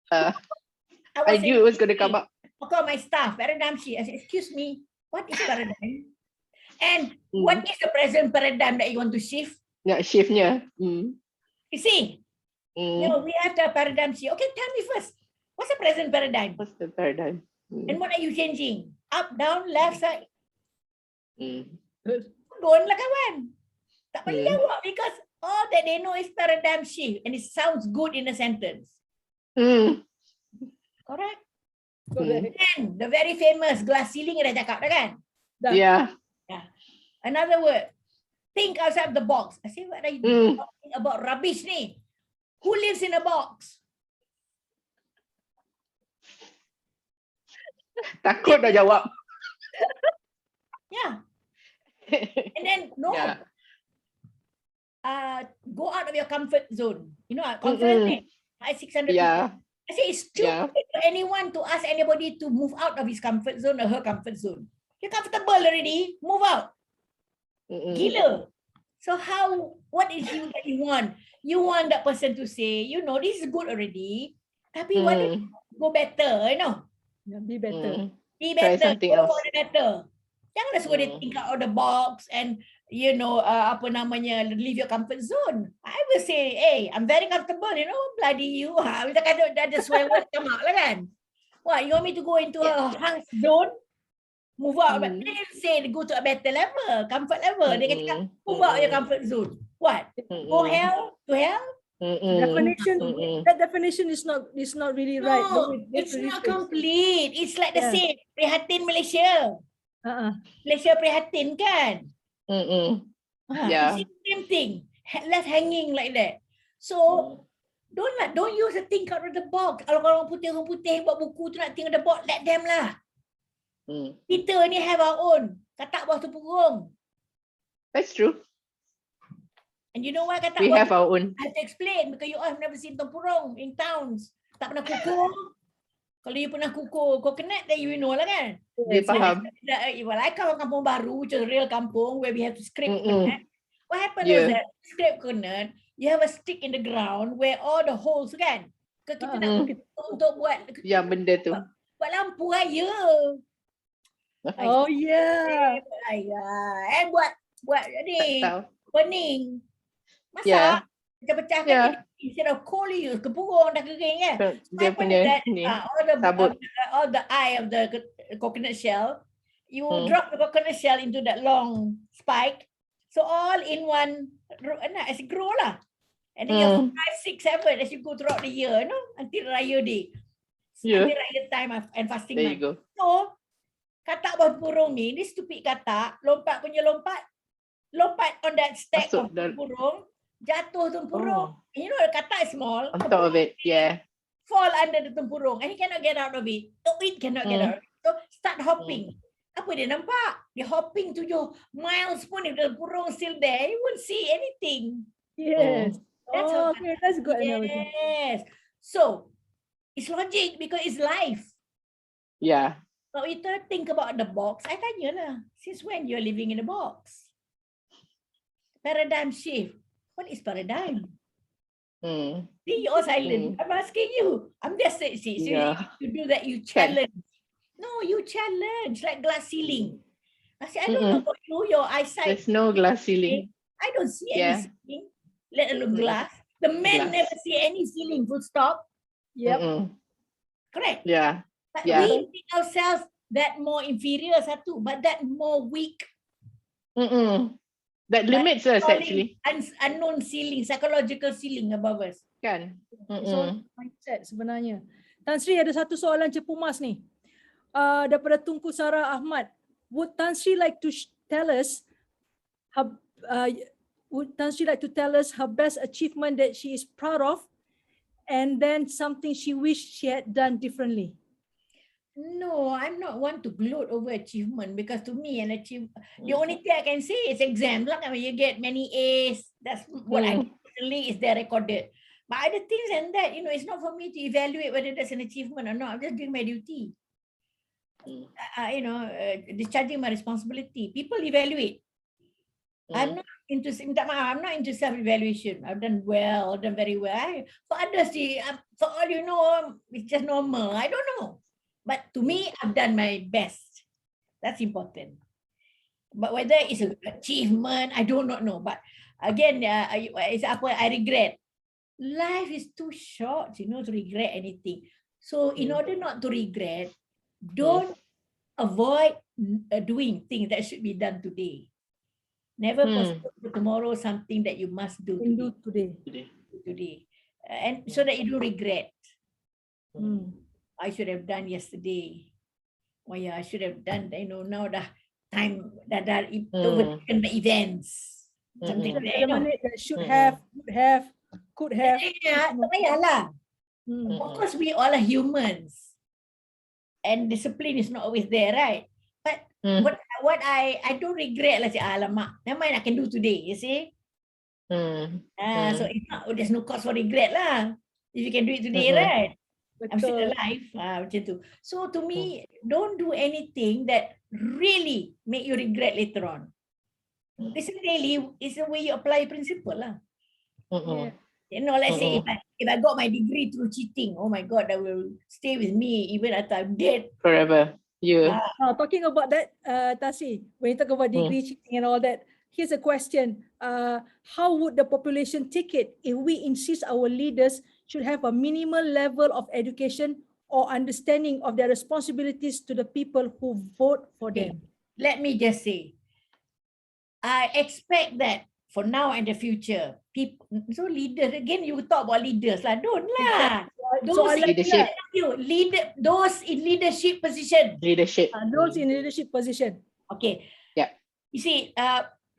I knew it was going to come up. I call my staff, paradigm shift. I said, excuse me, what is paradigm? And what is the present paradigm that you want to shift? Yeah, shiftnya. You see, you know, we have the paradigm shift. Okay, tell me first. What's the present paradigm? What's the paradigm? And what are you changing? Up, down, left, side? Mm. Don't lah kawan. Tak boleh Hmm. jawab because all that they know is paradigm shift and it sounds good in a sentence. Mm. Correct? Correct. And the very famous glass ceiling dah cakap dah kan? Dah. Yeah. Another word, think outside the box. I say, what are you talking about rubbish ni? Who lives in a box? Takut dah jawab. Yeah. And then, no. Yeah. Go out of your comfort zone. You know, conference, I 600 Yeah. people. I say it's stupid for anyone to ask anybody to move out of his comfort zone or her comfort zone. You're comfortable already, move out. Gila. So what is you that you want? You want that person to say, you know, this is good already, tapi why don't you go better, you know? Yeah, be better. Be Try better, something go else. for the better. Janganlah suruh dia think out of the box and, you know, leave your comfort zone. I will say, hey, I'm very comfortable, you know, bloody you. Kita kata ada swear word come out lah kan. What, you want me to go into a harsh zone? Move out. But they didn't say go to a better level, comfort level. They can move out your comfort zone. What? Go hell to hell? That definition is not really right. No, But it's not complete. It's like the same. Prihatin Malaysia. Uh-uh. Malaysia prihatin kan? Yeah. It's the same thing. Left hanging like that. So don't use the think out of the box. Kalau orang putih buat buku tu nak think out of the box, let them lah. Kita ni have our own. Katak bawah tempurung. That's true. And you know why katak We bawah have our own. I have to explain because you all have never seen tempurung in towns. Tak pernah kukur. Kalau you pernah kukur coconut, then you know lah kan. Dia faham. Well, I come from kampung baru, which is a real kampung where we have to scrape coconut. What happened was that scrape coconut, you have a stick in the ground where all the holes kan. Kita nak untuk buat Yang benda tu. buat lampu raya. Oh yeah. And buat ni burning. Masak. Kita pecahkan instead of coal you use kepurung dah kering kan. Dia punya ni sabut. All the eye of the coconut shell, you drop the coconut shell into that long spike. So all in one as it grow lah. And then you have 5, 6, 7 as you go throughout the year, no? Until Raya Day. Until Raya time and fasting There month. you go. So, katak bawah burung ni stupid katak, lompat on that stack Masuk of tempurung, jatuh tempurung. You know the katak is small. On top of it, yeah. Fall under the tempurung and he cannot get out of it. It cannot get out of it. So, start hopping. Apa dia nampak? Dia hopping 7 miles pun if the tempurung still there, you won't see anything. Yes. That's Okay, that's good analogy. Yes. So, it's logic because it's life. Yeah. But we think about the box, I tanya lah, since when you're living in a box? Paradigm shift. What is paradigm? See, you're silent. I'm asking you. I'm just saying, see, you do that, you challenge. No, you challenge, like glass ceiling. I say, I don't know about you, your eyesight. There's no glass ceiling. I don't see any ceiling, let alone glass. The men never see any ceiling, full stop. Yep. Correct. Yeah. But we think ourselves that more inferior satu, but that more weak. That limits us actually. Unknown ceiling, psychological ceiling above us. Kan? So mindset sebenarnya. Tan Sri ada satu soalan cepu mas ni. Daripada Tunku Sarah Ahmad. Would Tan Sri like to tell us her best achievement that she is proud of, and then something she wished she had done differently? No, I'm not one to gloat over achievement because to me an achievement, the only thing I can say is exams. Like when you get many A's, that's what I personally is there recorded. But other things than that, you know, it's not for me to evaluate whether that's an achievement or not. I'm just doing my duty. You know, discharging my responsibility. People evaluate. I'm not into self-evaluation. I've done well, done very well. For others, for all you know, it's just normal. I don't know. But to me, I've done my best. That's important. But whether it's an achievement, I do not know. But again, it's I regret. Life is too short, you know, to regret anything. So in order not to regret, don't avoid doing things that should be done today. Never postpone to tomorrow something that you must do Can do today. today. And so that you don't regret. Hmm. I should have done yesterday. Oh yeah, I should have done, now dah time, dah overtaken the events. Something like that, That should have, could have. Yeah, tak payahlah. Of course, we all are humans. And discipline is not always there, right? But what I don't regret lah, alamak, never mind, I can do today, you see? So it's not, there's no cause for regret lah. If you can do it today, right? I'm still alive. Macam tu. So to me, don't do anything that really make you regret later on. This is really is the way you apply principle lah. Let's say if I got my degree through cheating, oh my God, that will stay with me even after I'm dead. Forever. Yeah. Talking about that, Tasi, when you talk about degree cheating and all that, here's a question. How would the population take it if we insist our leaders should have a minimal level of education or understanding of their responsibilities to the people who vote for them? Let me just say, I expect that for now and the future, people, so leaders, again, you talk about leaders lah, don't lah. Those in leadership position. Those in leadership position. Okay. Yeah. You see,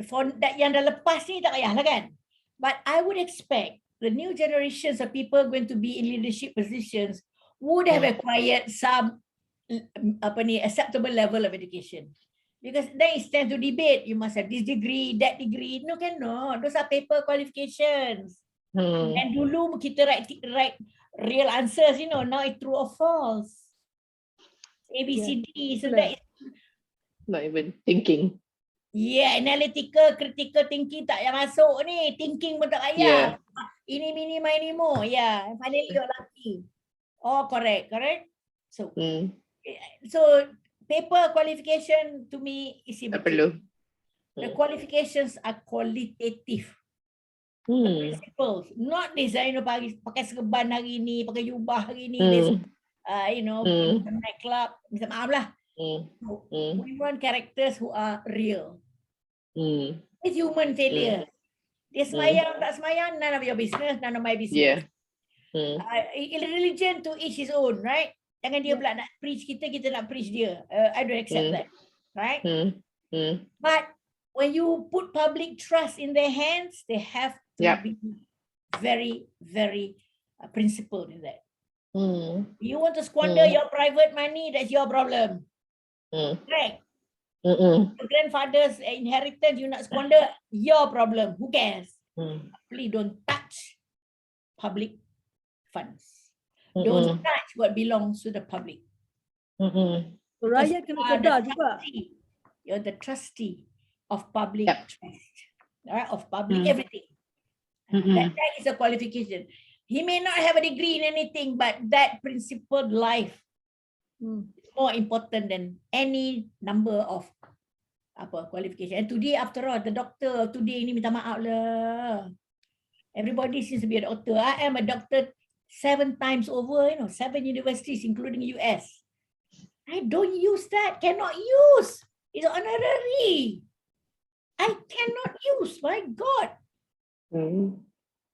for that yang dah lepas ni tak payahlah kan. But I would expect the new generations of people going to be in leadership positions would have acquired some acceptable level of education. Because then it's time to debate. You must have this degree, that degree. No, cannot. Those are paper qualifications. And dulu kita write real answers, now it's true or false. ABCD. So that is not even thinking. Yeah, analytical, critical thinking tak payah masuk ni. Thinking pun tak payah. Ini, mini, mini, mo. Yeah, finally you're lucky. Oh, correct. So, paper qualification to me is important. The qualifications are qualitative. The principles, not design pakai serban hari ni, pakai jubah hari ni, nightclub. Minta maaf lah. We want characters who are real. It's human failure. Dia semayang, tak semayang, none of your business, none of my business. Religion to each his own, right? Jangan dia pula nak preach kita nak preach dia. I don't accept that, right? But when you put public trust in their hands, they have to be very, very principled in that. You want to squander your private money, that's your problem. Right? Your grandfather's inheritance, you not squander, your problem. Who cares? Please don't touch public funds. Don't touch what belongs to the public. Rakyat kena sedar juga. You're the trustee of public trust, right? Of public everything. That is a qualification. He may not have a degree in anything, but that principled life is more important than any number of qualification. And today, after all, the doctor today ni minta maaf lah. Everybody seems to be a doctor. I am a doctor 7 times over, 7 universities, including US. I don't use that. Cannot use. It's honorary. I cannot use. My God.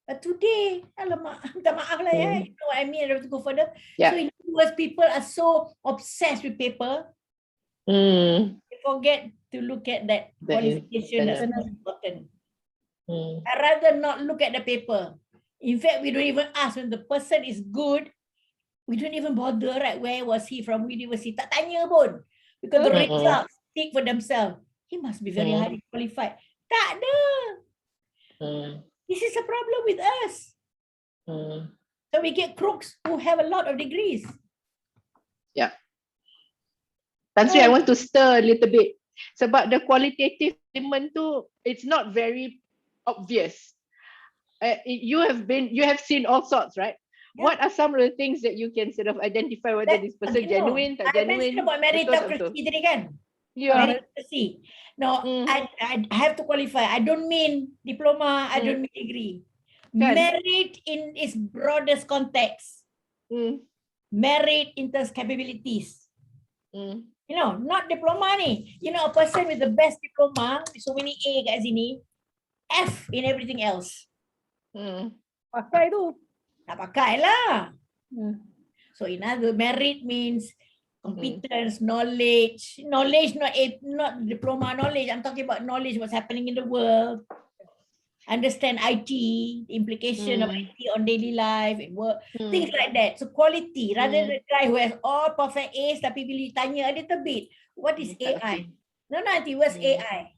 But today, alamak, minta maaf lah ya. You know what I mean? I have to go further. So in other words, people are so obsessed with paper. They forget to look at that qualification that's most important. I rather not look at the paper. In fact, we don't even ask when the person is good. We don't even bother, right? Where was he from? University? Tak tanya pun. Because the results speak for themselves. He must be very highly qualified. Tak ada. This is a problem with us. So we get crooks who have a lot of degrees. Yeah. Tan Sri, I want to stir a little bit. Sebab the qualitative element tu, it's not very obvious. You have seen all sorts, right? What are some of the things that you can sort of identify whether this person genuine, tak genuine? I mentioned about meritocracy tadi kan? Meritocracy. No, I have to qualify. I don't mean diploma, I don't mean degree. Merit in its broadest context. merit in terms of capabilities. You know, not diploma ni. You know, a person with the best diploma, with so many A kat sini, F in everything else. Pakai tu. Tak pakai lah. Hmm. So in other merit means competence, knowledge, not diploma knowledge. I'm talking about knowledge, what's happening in the world. Understand IT, the implication of IT on daily life and work, things like that. So quality, rather than the guy who has all perfect A's tapi bila tanya a little bit, what is AI? No, nanti what's AI?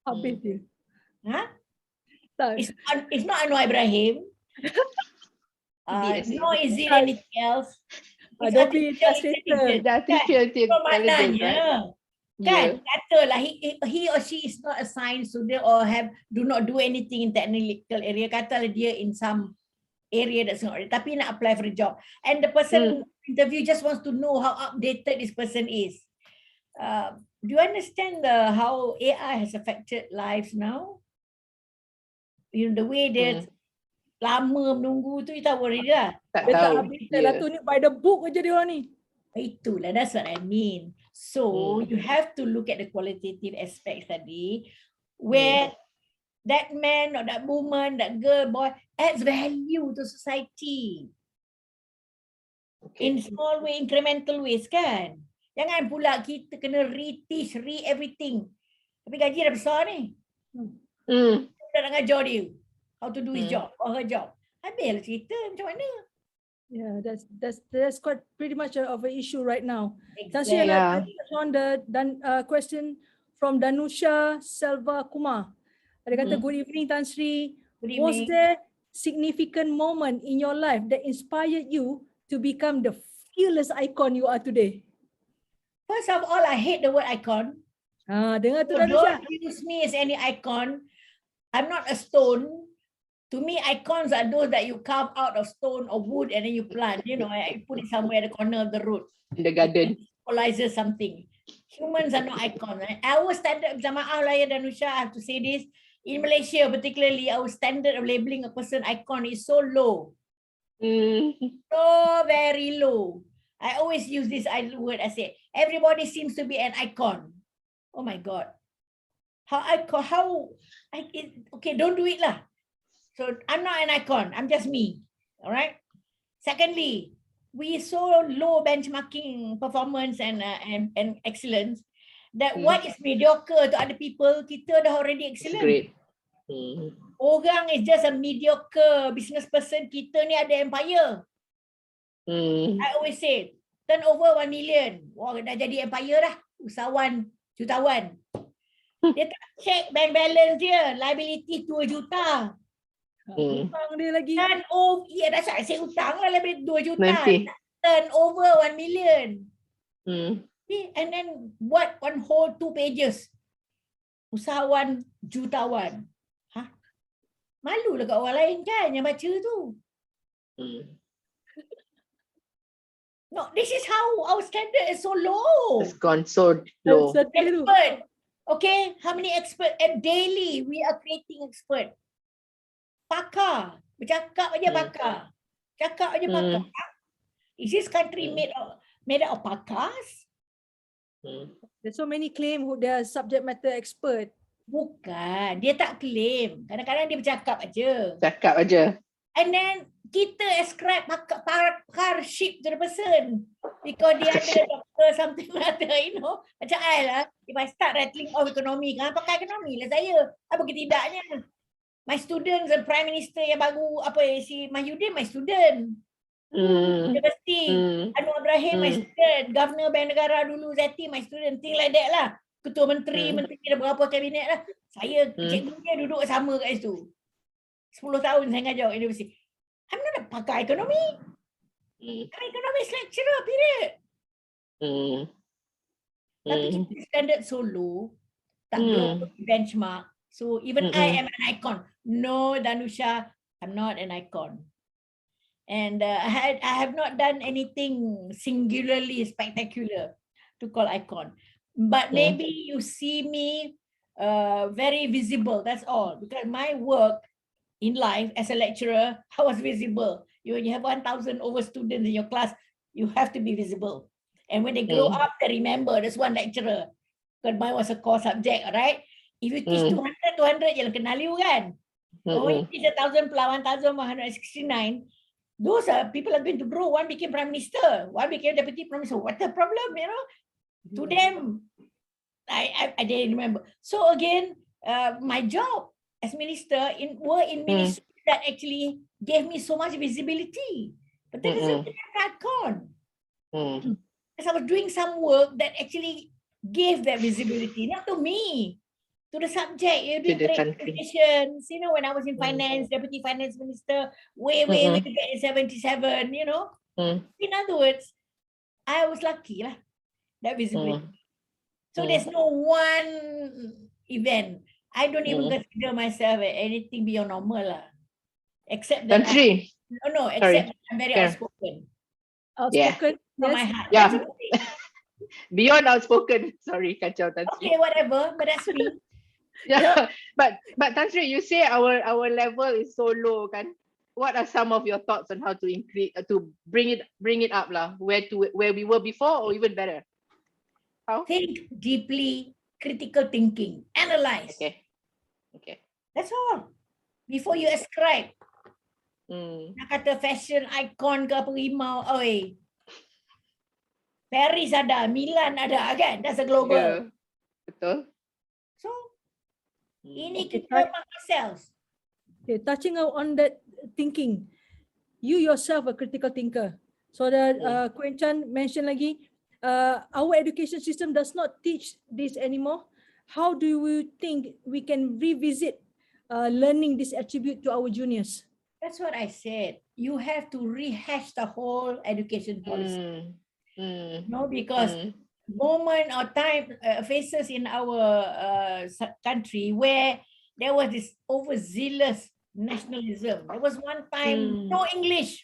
Habis dia. Huh? Tak. It's not Anwar Ibrahim. No, is it anything else? It's Adobe artificial Illustrator. intelligence. So maknanya, kan, Yeah. katalah he or she is not a science student or do not do anything in technical area. Katalah dia in some area that's not, tapi nak apply for a job. And the person interview just wants to know how updated this person is. Do you understand how AI has affected lives now? You know, the way that lama menunggu tu, you tahu already lah. Tak Dia tak tahu. updated lah tu ni, by the book aja dia orang ni. Itulah, that's what I mean. So you have to look at the qualitative aspects tadi, where that man or that woman, that girl, boy adds value to society. In small way, incremental ways kan. Jangan pula kita kena re-teach, re-everything. Tapi gaji dah besar ni. Kita nak ngajar dia how to do his job or her job. Habislah cerita macam mana. Yeah, that's quite pretty much of an issue right now. Exactly. On the question from Danusha Selva Kumar. Dia kata, good evening Tan Sri. Good Was evening. there significant moment in your life that inspired you to become the fearless icon you are today? First of all, I hate the word icon. Dengar tu So Danusha. don't use me as any icon. I'm not a stone. To me, icons are those that you carve out of stone or wood and then you plant. You know, you put it somewhere at the corner of the road. In the garden. Symbolizes something. Humans are not icons. Our standard, maaf lah ya Danusha, I have to say this. In Malaysia particularly, our standard of labeling a person icon is so low. So very low. I always use this word. I say, everybody seems to be an icon. Oh my God. Okay, don't do it lah. So I'm not an icon. I'm just me. All right. Secondly, we so low benchmarking performance and excellence that what is mediocre to other people, kita dah already excellent. Great. Orang is just a mediocre business person. Kita ni ada empire. I always say, turnover 1 million. Wah, dah jadi empire dah. Usahawan, jutawan. Dia tak check bank balance dia. Liability 2 juta. Hutang dia lagi. Yeah, that's why I say hutang lah lebih 2 juta. Nanti. Turnover 1 million. And then what one whole 2 pages. Usahawan jutawan. Malu lah kat orang lain kan yang baca tu. No, this is how our standard is so low. It's gone so low. Expert. Okay, how many expert daily we are creating expert? Pakar. Bercakap aja pakar. Cakap aja pakar. Is this country made up of pakars? There's so many claim who they are subject matter expert. Bukan. Dia tak claim. Kadang-kadang dia bercakap aja. Cakap aja. And then kita ascribe pakarship to the person. Because dia ada doctor something other, you know. Macam I lah. If I start rattling off ekonomi, kan pakai ekonomi lah saya. Apa ketidaknya? My students and Prime Minister yang baru, si Mahyudin, my student. University. Anwar Ibrahim, my student. Governor Bank Negara dulu, Zati, my student. Thing like that lah. Ketua menteri, menteri ada berapa kabinet lah. Saya, cikgunya duduk sama kat situ. 10 tahun saya ngajar universiti. I'm not a pakar ekonomi. I'm economics lecturer, period. Tapi kita standard so low, tak global benchmark. So even I am an icon. No, Danusha, I'm not an icon. And I have not done anything singularly spectacular to call icon. But maybe you see me very visible, that's all. Because my work in life as a lecturer, I was visible. You have 1,000 over students in your class, You have to be visible. And when they grow up, they remember there's one lecturer. Because mine was a core subject, right? If you teach 200, you'll kenal you kan. But when you teach 1,000 plus 1,169, those are people are going to grow. One became prime minister, one became deputy prime minister. What the problem, you know? To them, I didn't remember. So again, my job as minister were in ministry that actually gave me so much visibility. But that doesn't mean I'm not gone. Because I was doing some work that actually gave that visibility, not to me, to the subject. You do trade relations, you know, when I was in finance, deputy finance minister, way back in 77, you know. In other words, I was lucky lah, that visibility. So there's no one event. I don't even consider myself anything beyond normal lah. Except that except I'm very outspoken. Outspoken, from my heart. Yeah. That's okay. Beyond outspoken. Sorry, kacau Tan Sri. Okay, whatever, but that's me. Yeah, but Tan Sri, you say our level is so low, kan? What are some of your thoughts on how to increase, to bring it up lah, where we were before or even better? How? Think deeply, critical thinking, analyze. Okay. That's all. Before you ascribe. Nak kata fashion icon ke apa rimau, oi. Paris ada, Milan ada kan? That's a global. Yeah. Betul. So, ini kita ourselves. Okay, touching on that thinking, you yourself a critical thinker. So that Kuan Chan mentioned lagi, our education system does not teach this anymore. How do we think we can revisit learning this attribute to our juniors? That's what I said. You have to rehash the whole education policy. No, because moment or time faces in our country where there was this overzealous nationalism. There was one time no English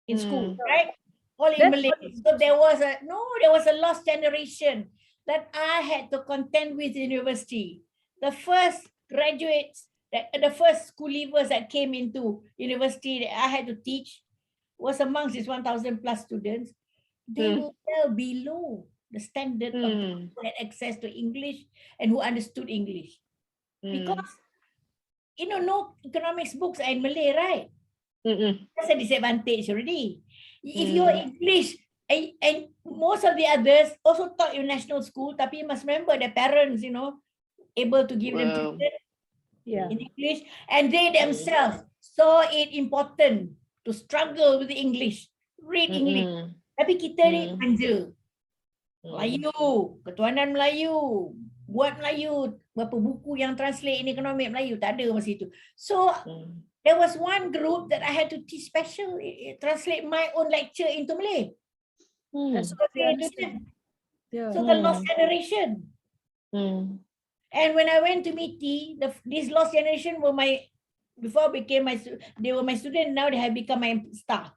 in school, right? All in Malay. So there was a lost generation that I had to contend with in university. The first graduates, the first school leavers that came into university that I had to teach was amongst these 1,000 plus students. They were well below the standard of those who had access to English and who understood English. Because, you know, no economics books are in Malay, right? That's a disadvantage already. If you're English, and most of the others also taught in national school, tapi you must remember the parents, you know, able to give them tuition in English, and they themselves saw it important to struggle with the English, read English. Tapi kita ni manja. Melayu, ketuanan Melayu, buat Melayu, berapa buku yang translate in economic Melayu, tak ada masa itu. So, there was one group that I had to teach special, translate my own lecture into Malay. So they understand. So the lost generation. And when I went to MITI, this lost generation were they were my student, now they have become my staff.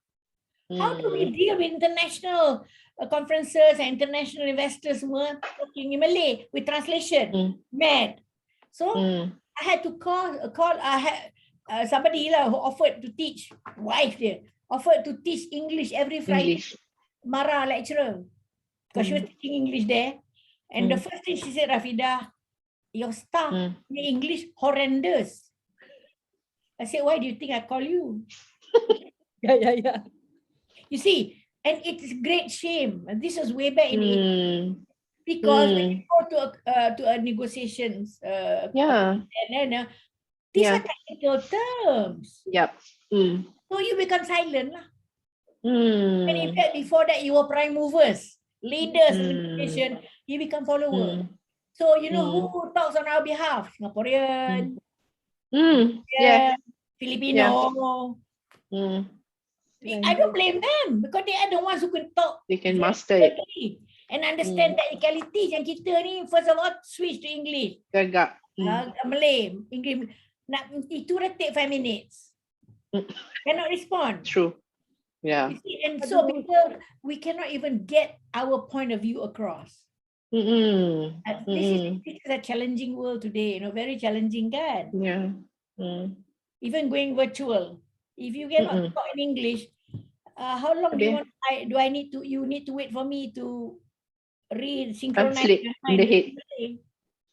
How do we deal with international conferences and international investors working in Malay with translation? Mad. So I had to call. I had somebody who offered to teach, wife there, offered to teach English every Friday. Marah lecturer, because she was teaching English there. And the first thing she said, Rafidah, your staff in English horrendous. I said, why do you think I call you? Yeah. You see, and it's great shame. And this was way back in the 80s. Because when you go to a negotiations, and then these are technical terms. So you become silent lah. And in fact, before that, you were prime movers, leaders in negotiation. You become follower. So you know who talks on our behalf? Singaporean, Filipino. I don't blame them because they are the ones who can talk. They can master it and understand the equalities. And kita ni first of all switch to English. Gagak. Malay, English. Itu dah take 5 minutes. Cannot respond. True. Yeah. And so we cannot even get our point of view across. This is a challenging world today. You know, very challenging, kan? Yeah. Even going virtual. If you cannot talk in English, how long do you Okay. want? Do I need to? You need to wait for me to synchronize Translate your in the head.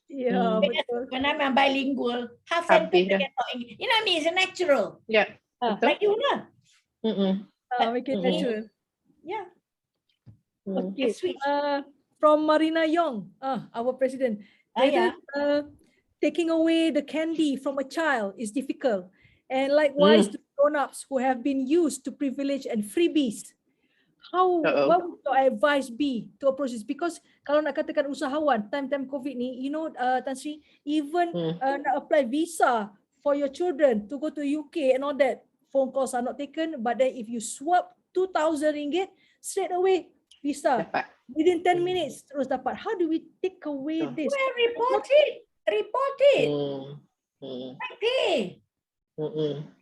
Ya, betul. When I'm a bilingual, half Habis sentence I dah. can talk English. You know what I mean? It's a natural. Yeah. Ah. Betul. Like you lah. Make it Mm-mm. natural. Yeah. Okay. Let's switch. From Marina Yong, our president. Yeah. Taking away the candy from a child is difficult. And likewise to grown-ups who have been used to privilege and freebies. What would your advice be to approach this? Because kalau nak katakan usahawan, time COVID ni, you know, Tan Sri, even nak apply visa for your children to go to UK and all that, phone calls are not taken. But then if you swap 2,000 ringgit, straight away visa. Dapat. Within 10 minutes terus dapat. How do we take away this? Well, report it. Report it. Pay.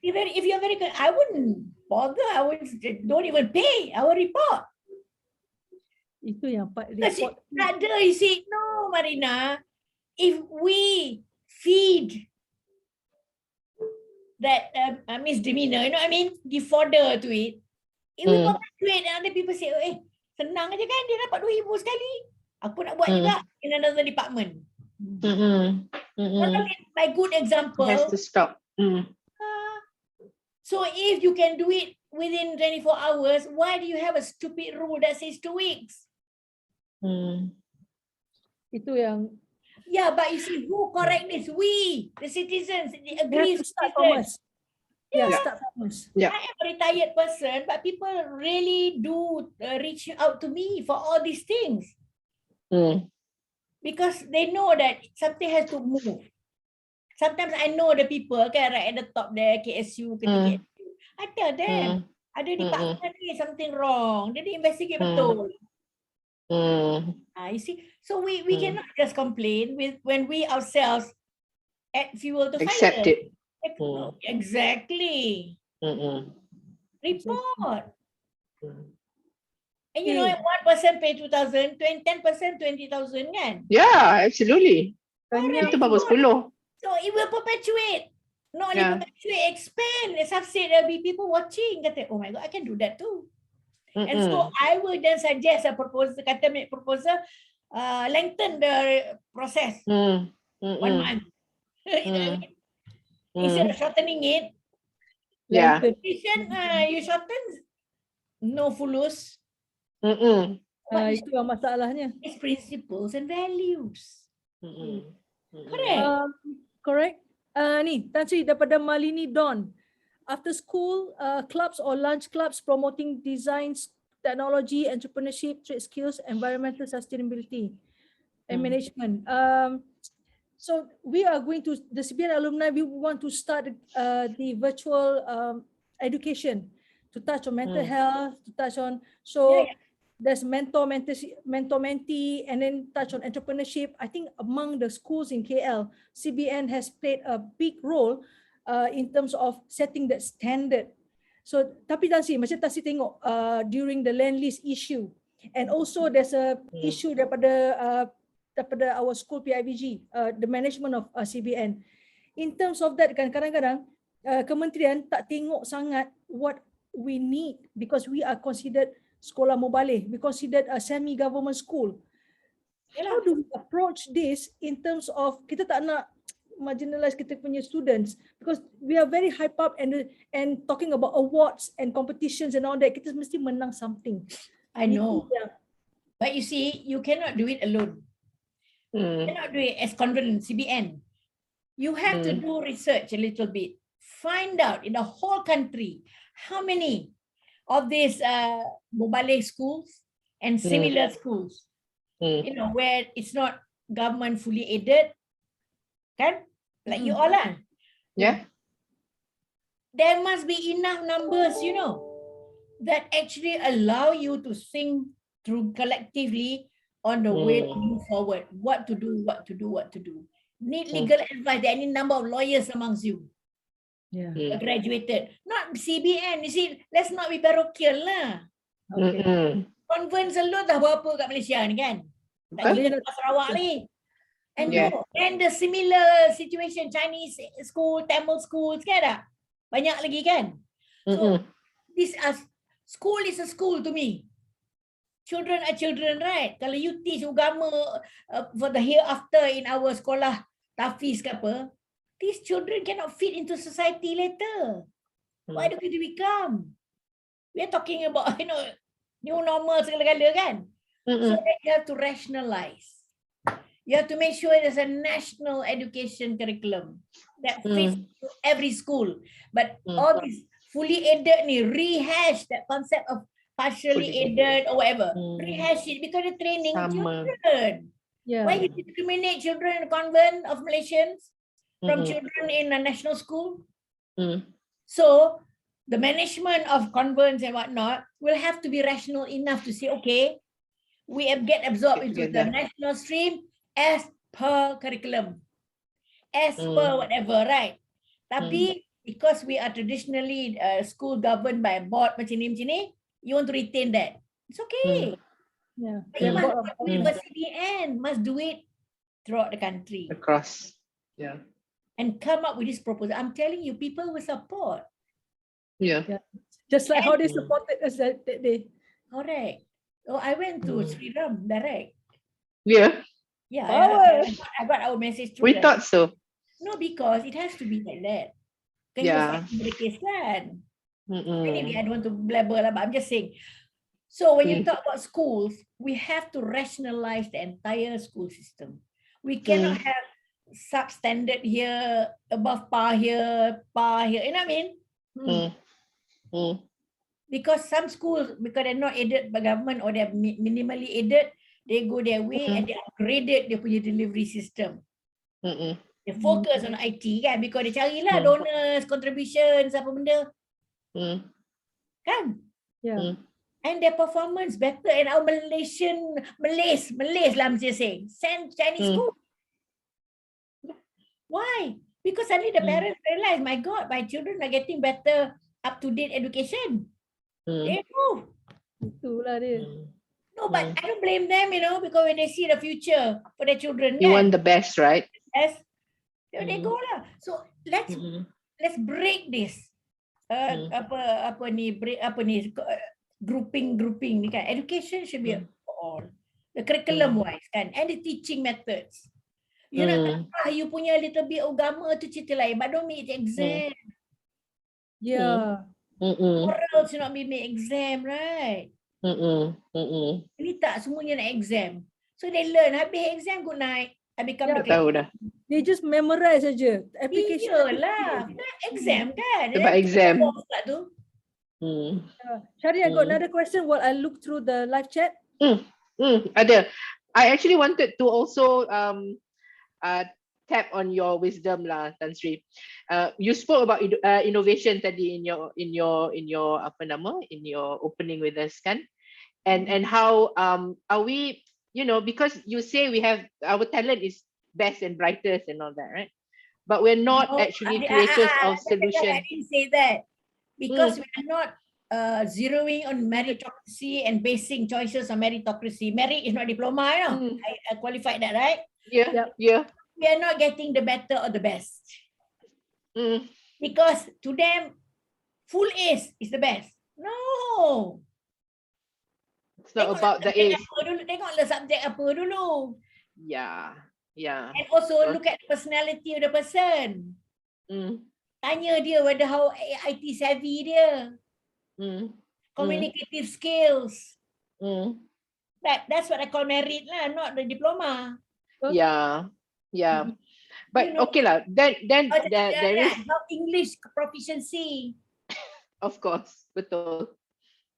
If you're very good, I wouldn't bother. Don't even pay. I will report. Itu yang report. You see, no, Marina. If we feed that misdemeanor, you know what I mean? Give fodder to it. It will perpetuate, and other people say, senang aja kan, dia dapat 2,000 sekali. Aku nak buat juga in another department. By good example. It has to stop. So if you can do it within 24 hours, why do you have a stupid rule that says 2 weeks? Itu yang. Yeah, but you see, who correct this? We, the citizens, the agreed citizens. Start from us. I am a retired person, but people really do reach out to me for all these things. Because they know that something has to move. Sometimes I know the people right at the top there, KSU, KSU. I tell them, ada department ni something wrong. Jadi investigate betul. You see, so we cannot just complain when we ourselves add fuel to accept fire. it. Exactly. Report. And you know, 1% pay 2,000, 10% 20,000 kan? Yeah, absolutely. Itu bagus 10. So it will perpetuate. Not only perpetuate, expand. As I've said, there'll be people watching. Kata, oh my God, I can do that too. And so I will then suggest a proposal, make proposal, lengthen the process. 1 month. You know what I mean? Instead of shortening it, you shorten, no fulus. Itu yang masalahnya. It's principles and values. Correct. Correct. Ni, Tan Sri daripada Malini Dawn. After school clubs or lunch clubs promoting designs, technology, entrepreneurship, trade skills, environmental sustainability and management. So we are going to, the CBN alumni, we want to start the virtual education to touch on mental health, to touch on, there's mentor, mentee, and then touch on entrepreneurship. I think among the schools in KL, CBN has played a big role in terms of setting that standard. So, tapi Tan Sri, macam Tan Sri tengok during the land lease issue, and also there's a issue daripada our school PIBG, the management of CBN. In terms of that, kan kadang-kadang kementerian tak tengok sangat what we need, because we are considered sekolah mubalih, we considered a semi-government school. How do we approach this in terms of, kita tak nak marginalize kita punya students, because we are very hype up and talking about awards and competitions and all that, kita mesti menang something. I know. But you see, you cannot do it alone. You cannot do it as convent CBN. You have to do research a little bit. Find out in the whole country how many of these mubalih schools and similar schools, you know, where it's not government fully aided, kan? Like you all are. Yeah. There must be enough numbers, you know, that actually allow you to think through collectively on the way to move forward, what to do. Need legal advice. There are any number of lawyers amongst you. Graduated. Not CBN. You see, let's not be parochial lah. Convent alone dah berapa kat Malaysia ni kan? Tak kira kat Sarawak lagi. And and the similar situation, Chinese school, Tamil schools kan tak? Banyak lagi kan? So, these are School is a school to me. Children are children, right? Kalau you teach agama for the hereafter in our sekolah tafiz ke apa, these children cannot fit into society later. Why do we become? We are talking about, new normal segala-gala kan? So that you have to rationalize. You have to make sure there's a national education curriculum that fits to every school. But all these fully aided ni, rehash that concept of partially aided or whatever. Rehash it because they're training children. Yeah. Why you discriminate children in the convent of Malaysians from children in a national school? So the management of convents and whatnot will have to be rational enough to say, okay, we get absorbed into the national stream as per curriculum, as per whatever, right? Tapi because we are traditionally school governed by a board macam ni, you want to retain that. It's okay. Yeah. But you must do it for CBN, must do it throughout the country. Across. Yeah. And come up with this proposal. I'm telling you, people will support. Yeah. Just like how they supported us that day. Correct. Oh, I went to Sri Ram direct. Yeah. Yeah, Power. I got our message through We that. thought so. No, because it has to be like that. Kan Yeah. the case kan. Anyway, I don't want to blabber lah, but I'm just saying. So when you talk about schools, we have to rationalize the entire school system. We cannot have substandard here, above par here, you know what I mean? Because some schools, because they're not aided by government or they're minimally aided, they go their way and they upgraded their punya delivery system. They focus on IT kan, because they carilah donors, contributions, apa benda. Kan? Yeah. And their performance better. And our Malays lah I'm just saying, send Chinese school. Why? Because suddenly the parents realize, my God, my children are getting better, up-to-date education. They move. Itulah dia. No, but I don't blame them, because when they see the future for their children, You want the best, right? yes, they go lah. So let's break this. Grouping ni kan. Education should be for all. The curriculum wise kan, and the teaching methods. You nak you punya little bit agama tu cerita lain, but don't make it exam. Yeah. Moral should not be made exam, right? Ini tak semuanya nak exam. So they learn, habis exam good night. I become the Tahu dah. They just memorize saja. Application. Iyalah, exam kan. Sebab exam. Syari, I got another question while I look through the live chat. Ada. I actually wanted to also tap on your wisdom lah, Tan Sri. You spoke about innovation tadi in your apa nama, in your opening with us kan, and how are we, because you say we have our talent is best and brightest and all that, right? But we're not actually creators of solutions. I didn't say that because we are not zeroing on meritocracy and basing choices on meritocracy. Merit is not diploma, I qualified that, right? Yeah. We are not getting the better or the best. Because to them, full A's is the best. No. It's not about the A's. Tengoklah subjek apa dulu. Yeah. And also look at the personality of the person. Tanya dia whether how IT savvy dia. Communicative skills. That's what I call merit lah, not the diploma. Yeah. But okay lah. Then there is about English proficiency. Of course, betul.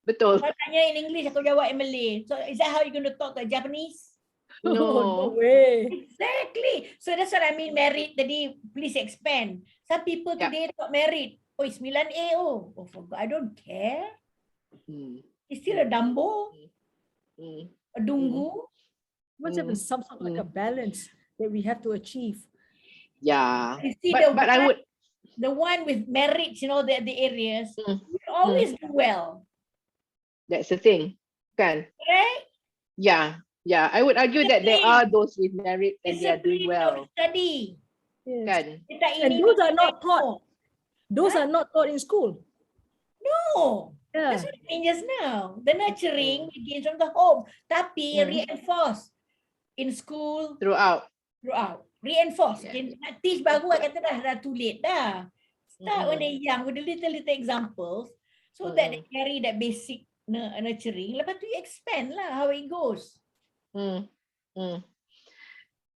Kalau tanya in English, aku jawab in Malay. So is that how you're going to talk to Japanese? No way. Exactly. So that's what I mean merit. Tadi please expand. Some people today talk merit. Oh, it's 9A. Oh, for God, I don't care. It's still a Dumbo, a Dungu. Must have some sort of like a balance that we have to achieve. Yeah. You see But I would. The one with merits, the areas, will always do well. That's the thing, kan? Right? Yeah. I would argue that there are those with merit and they are doing well. Study. Yes. Kan? And those are not taught. Those are not taught in school. No. That's what I mean just now. The nurturing begins from the home. Tapi reinforce in school Throughout. Reinforce. Yeah. Okay, nak teach baru kata dah too late dah. Start when they're young with the little examples so that they carry that basic nurturing. Lepas tu you expand lah how it goes.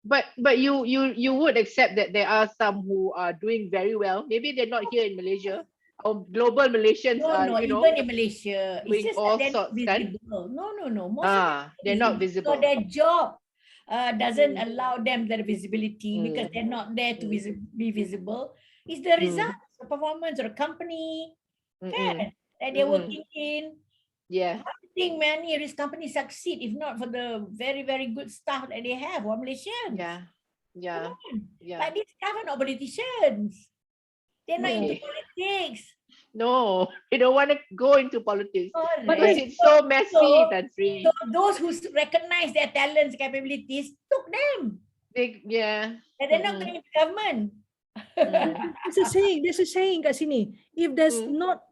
But you would accept that there are some who are doing very well. Maybe they're not here in Malaysia. Or global Malaysians are, No, you know, even in Malaysia, it's doing just all that they're not sorts, kan? visible. No. Most of them they're not visible. So their job doesn't allow them that visibility because they're not there to be visible. It's the results, the performance of the company that they're working in. Yeah. I think many of these companies succeed if not for the very, very good staff that they have, or Malaysians. Yeah. But these staff are not politicians. They're not into politics. No, they don't want to go into politics. Correct. Because it's so messy, Tan Sri. So those who recognize their talents, capabilities, took them. Yeah. And they're not going into government. There's a saying kat sini. If there's not,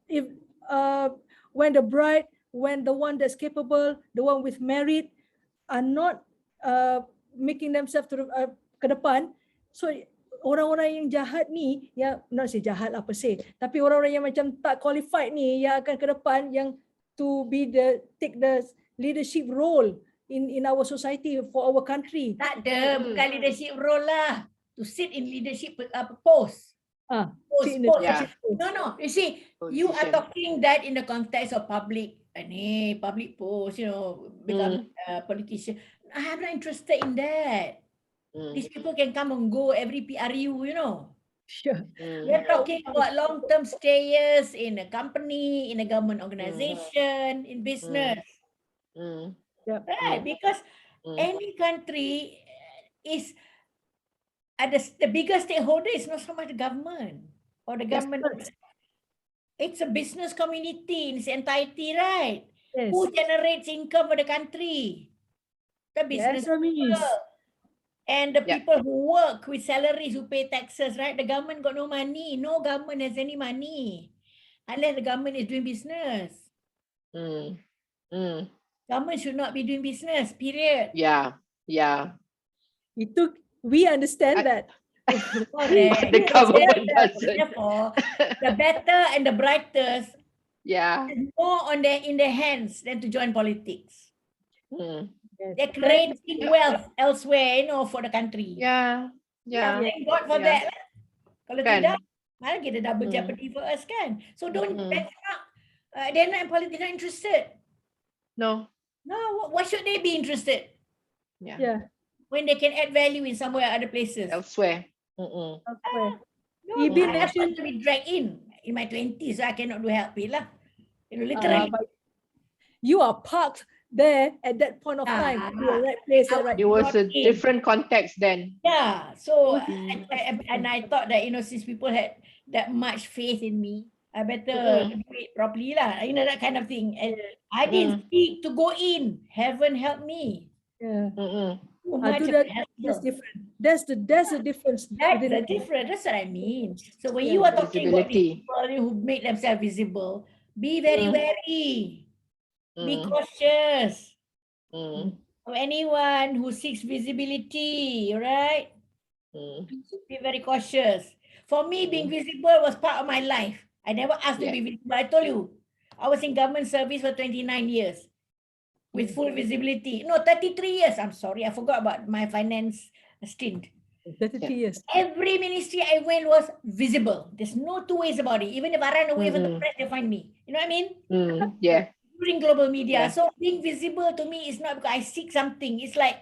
when the bride, when the one that's capable, the one with merit are not making themselves to ke depan, so orang-orang yang jahat ni, yang not say jahat apa say, tapi orang-orang yang macam tak qualified ni yang akan ke depan, yang to be take the leadership role in our society for our country. Tak ada, bukan leadership role lah. To sit in leadership post. Sit in Post. the No. You see, you are talking that in the context of public post, you know, become a politician. I'm not interested in that. These people can come and go every PRU, you know. Sure. We're talking about long-term stayers in a company, in a government organization, in business. Right? Because any country is the biggest stakeholder is not so much the government or the government. It's a business community in its entirety, right? Yes. Who generates income for the country? The business people. And the people who work with salaries, who pay taxes, right? The government got no money. No government has any money unless the government is doing business. Government should not be doing business, period. Yeah. We understand that. Correct. The government doesn't. Therefore, the better and the brightest is more in their hands than to join politics. They're creating wealth elsewhere, you know, for the country. Thank God for that. Kalau tidak, malah kita double jeopardy for us, kan? So don't benchmark. They're not in politics, not interested. No. Why should they be interested? When they can add value in somewhere other places. Elsewhere. No, I have to be dragged in my 20s, so I cannot do help it lah. You know, literally. You are parked there at that point of time. You are right place, right. It was a different context then. Yeah. So and I thought that, you know, since people had that much faith in me, I better do it properly lah. You know, that kind of thing. And I didn't seek to go in. Heaven help me. That's different. That's the difference. That's the difference. That's what I mean. So when you are talking about people who make themselves visible, be very wary. Be cautious of anyone who seeks visibility, right? Be very cautious. For me, being visible was part of my life. I never asked to be visible. I told you, I was in government service for 29 years with full visibility. No, 33 years. I'm sorry, I forgot about my finance stint. 33 years. Every ministry I went was visible. There's no two ways about it. Even if I ran away from the press, they find me. You know what I mean? During global media. So being visible to me is not because I seek something. It's like,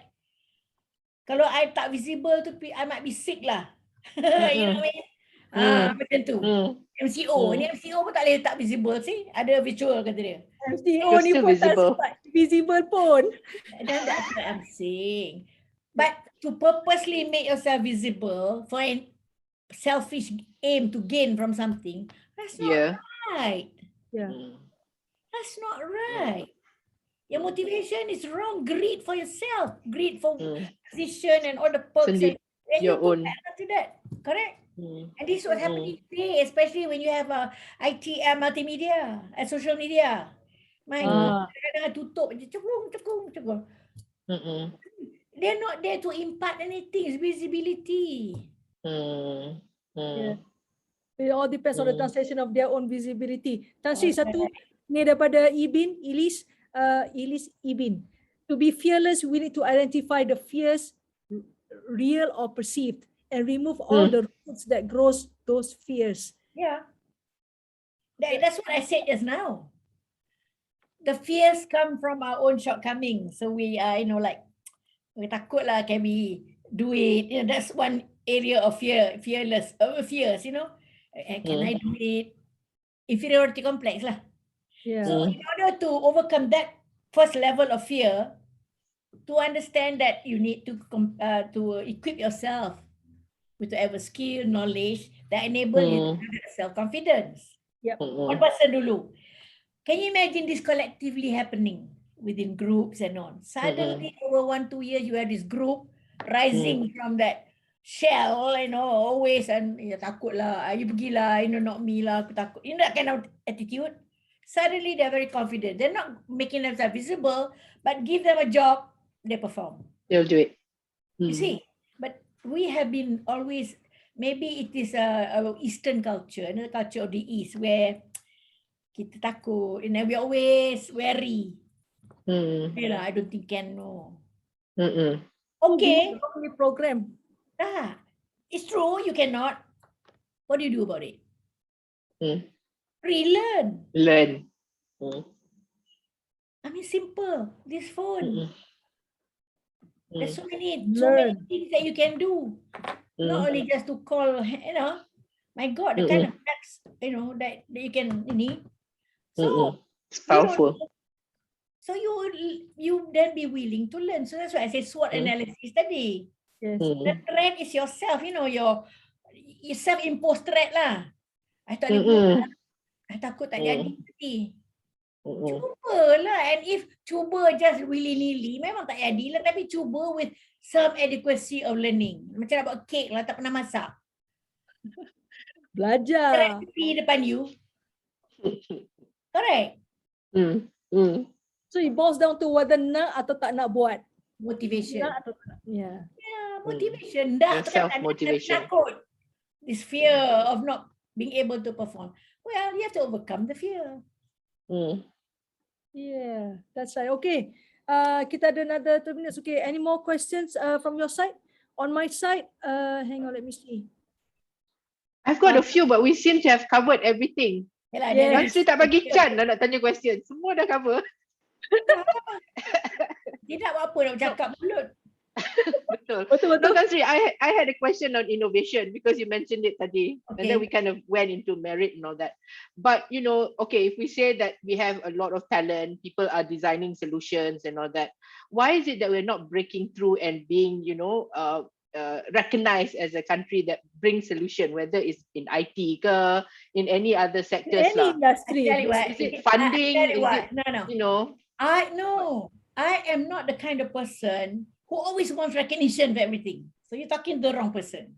kalau I tak visible tu, I might be sick lah. You know what I mean? Macam tu. MCO. Ni MCO pun tak boleh tak visible sih. Ada virtual kata dia. MCO ni pun tak sempat visible pun. That's what I'm saying. But to purposely make yourself visible for a selfish aim to gain from something, that's not right. That's not right. Your motivation is wrong. Greed for yourself. Greed for position and all the perks. Your own. To that. Correct? And this is what's happening today, especially when you have IT and multimedia and social media. My God, kadang-kadang tutup je, cekung. They're not there to impart anything. It's visibility. Yeah. It all depends on the translation of their own visibility. Tansi satu ni daripada Ilis Ibin. To be fearless, we need to identify the fears, real or perceived, and remove all the roots that grows those fears. Yeah. That's what I said just now. The fears come from our own shortcomings. So we are, we takut lah, can we do it? That's one area of fears, Can I do it? Inferiority complex lah. Yeah. So in order to overcome that first level of fear, to understand that you need to equip yourself with whatever skill, knowledge that enable you to have self-confidence. Yep. One person dulu. Can you imagine this collectively happening within groups and on? Suddenly over 1-2 years, you have this group rising from that shell, always, and takut lah, you pergilah, not me lah, aku takut. That kind of attitude. Suddenly they're very confident. They're not making themselves visible, but give them a job, they perform. They'll do it. You see, but we have been always, maybe it is a Eastern culture, the culture of the East, where kita takut, we're always wary. I don't think can, no. Okay. Program. It's true, you cannot. What do you do about it? Relearn. Learn. I mean, simple. This phone. There's so many things that you can do. Not only just to call, my God, the kind of apps, that you can need. So it's powerful. So you then be willing to learn. So that's why I say SWOT analysis tadi. Yes. The threat is yourself, your self-imposed threat lah. I takut tak jadi nanti. Cubalah, and if cuba just willy-nilly, memang tak jadi lah, tapi cuba with some adequacy of learning. Macam nak buat kek lah, tak pernah masak. Belajar. Recipe depan you. Correct? So it boils down to whether nak atau tak nak buat. Motivation. Nak atau tak nak. Yeah. Motivation. Motivation. Takut. This fear of not being able to perform. Well, you have to overcome the fear. Yeah, that's right. Okay. Kita ada another 2 minutes. Okay. Any more questions from your side? On my side, hang on, let me see. I've got a few, but we seem to have covered everything. Yalah, Sri tak bagi Chan nak tanya question. Semua dah cover. Dia tak apa nak cakap mulut. Betul. No, Tan Sri, I had a question on innovation because you mentioned it tadi. Okay. And then we kind of went into merit and all that. But, okay, if we say that we have a lot of talent, people are designing solutions and all that, why is it that we're not breaking through and being, recognized as a country that brings solution, whether it's in IT ke, in any other sectors? Any industry. Is it funding? No. I am not the kind of person who always wants recognition for everything. So you're talking to the wrong person.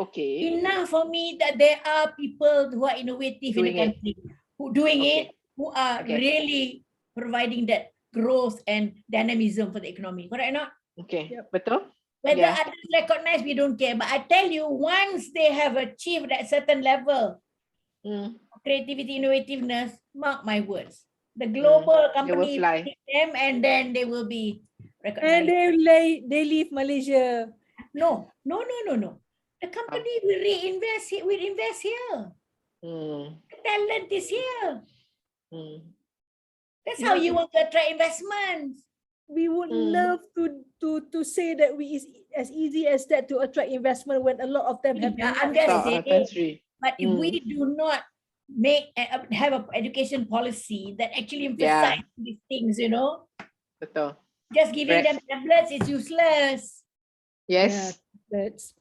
Okay. Enough for me that there are people who are innovative in the country, who doing it, who are really providing that growth and dynamism for the economy. Correct or not? Okay. Yep. Betul? Whether others recognize, we don't care. But I tell you, once they have achieved that certain level of creativity, innovativeness, mark my words, the global company will pick them, and then they will be recognized. And they leave Malaysia. No. The company will reinvest. Will invest here. The talent is here. That's how you want to attract investments. We would love to say that is as easy as that to attract investment when a lot of them have. I'm just saying, but if we do not have an education policy that actually emphasizes these things, Betul. just giving them tablets is useless. Yes. That's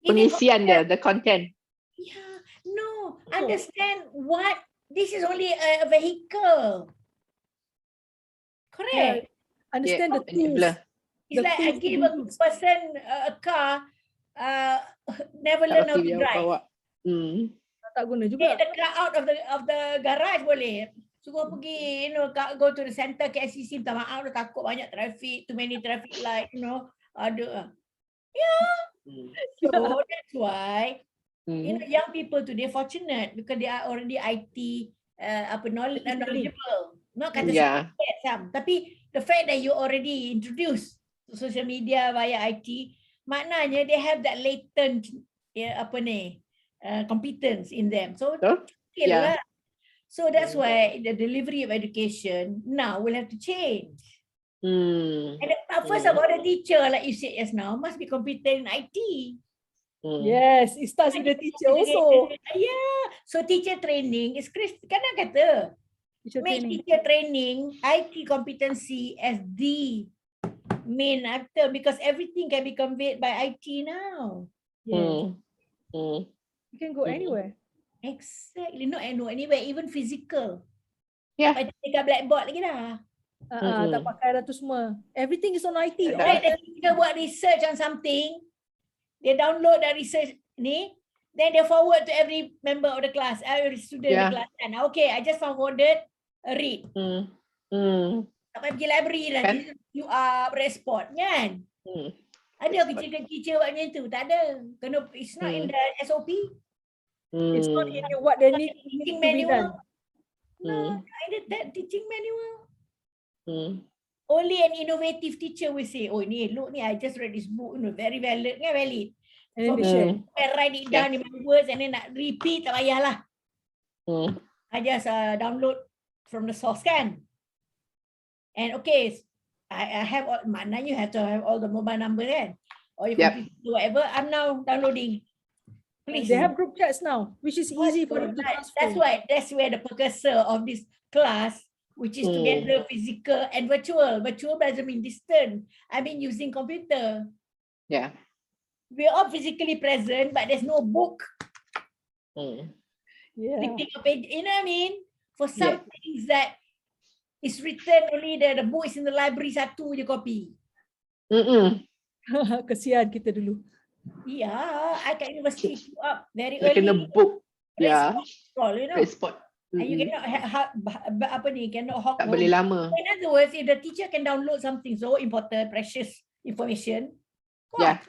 Pengisian the content. Yeah, no. Understand what this is only a vehicle. Correct. Understand the tools. It's like I give a person a car, never Tak learn how reti to dia drive. bawa. Tak guna Take juga. the car out of the garage boleh. Suruh pergi, go to the center KLCC, minta maaf, takut banyak traffic, too many traffic light, ada. So that's why, young people today fortunate because they are already IT, knowledgeable. Not kata Yeah. some, tapi the fact that you already introduced to social media via IT, maknanya they have that latent, competence in them. So, skill Yeah. lah. So that's why the delivery of education now will have to change. And first of all, the teacher, like you said just now, must be competent in IT. Yes, it starts with the teacher also. Yeah. So teacher training is kadang kata make teacher training IT competency as the main actor because everything can be conveyed by IT now. Yes. You can go anywhere. Exactly. Not anywhere, even physical. Yeah. Macam dekat blackboard lagi dah. Tak pakai dah tu semua. Everything is on IT. Right, the teacher buat research on something, they download the research ni, then they forward to every member of the class, every student in the class. And okay, I just forwarded, read. Tak payah pergi library dah, QR respond kan. Ada kecil-kecil buat macam tu? Tak ada. Kena, it's not in the SOP. It's not in what they need Teaching to be done. No, I did that teaching manual. Only an innovative teacher will say, oh ni, look ni, I just read this book, very valid, valid. And then they share. I write it down in my words and then nak repeat, tak payahlah. I just download from the source kan. And okay, I have all, maknanya you have to have all the mobile number kan. Or your computer, whatever, I'm now downloading. Please. They have group chats now, which is easy for them to transfer. That's where the precursor of this class, which is together physical and virtual. Virtual doesn't mean distant. I mean using computer. Yeah. We're all physically present, but there's no book. Yeah. Flipping a page, you know what I mean? For some things that is written only the book is in the library, satu je copy. Kesian kita dulu. Yeah, I got university up very Like early. in a book. Yeah. Scroll, you know. Spot. And you cannot cannot hawk. Tak boleh lama. In other words, if the teacher can download something so important, precious information, Yeah.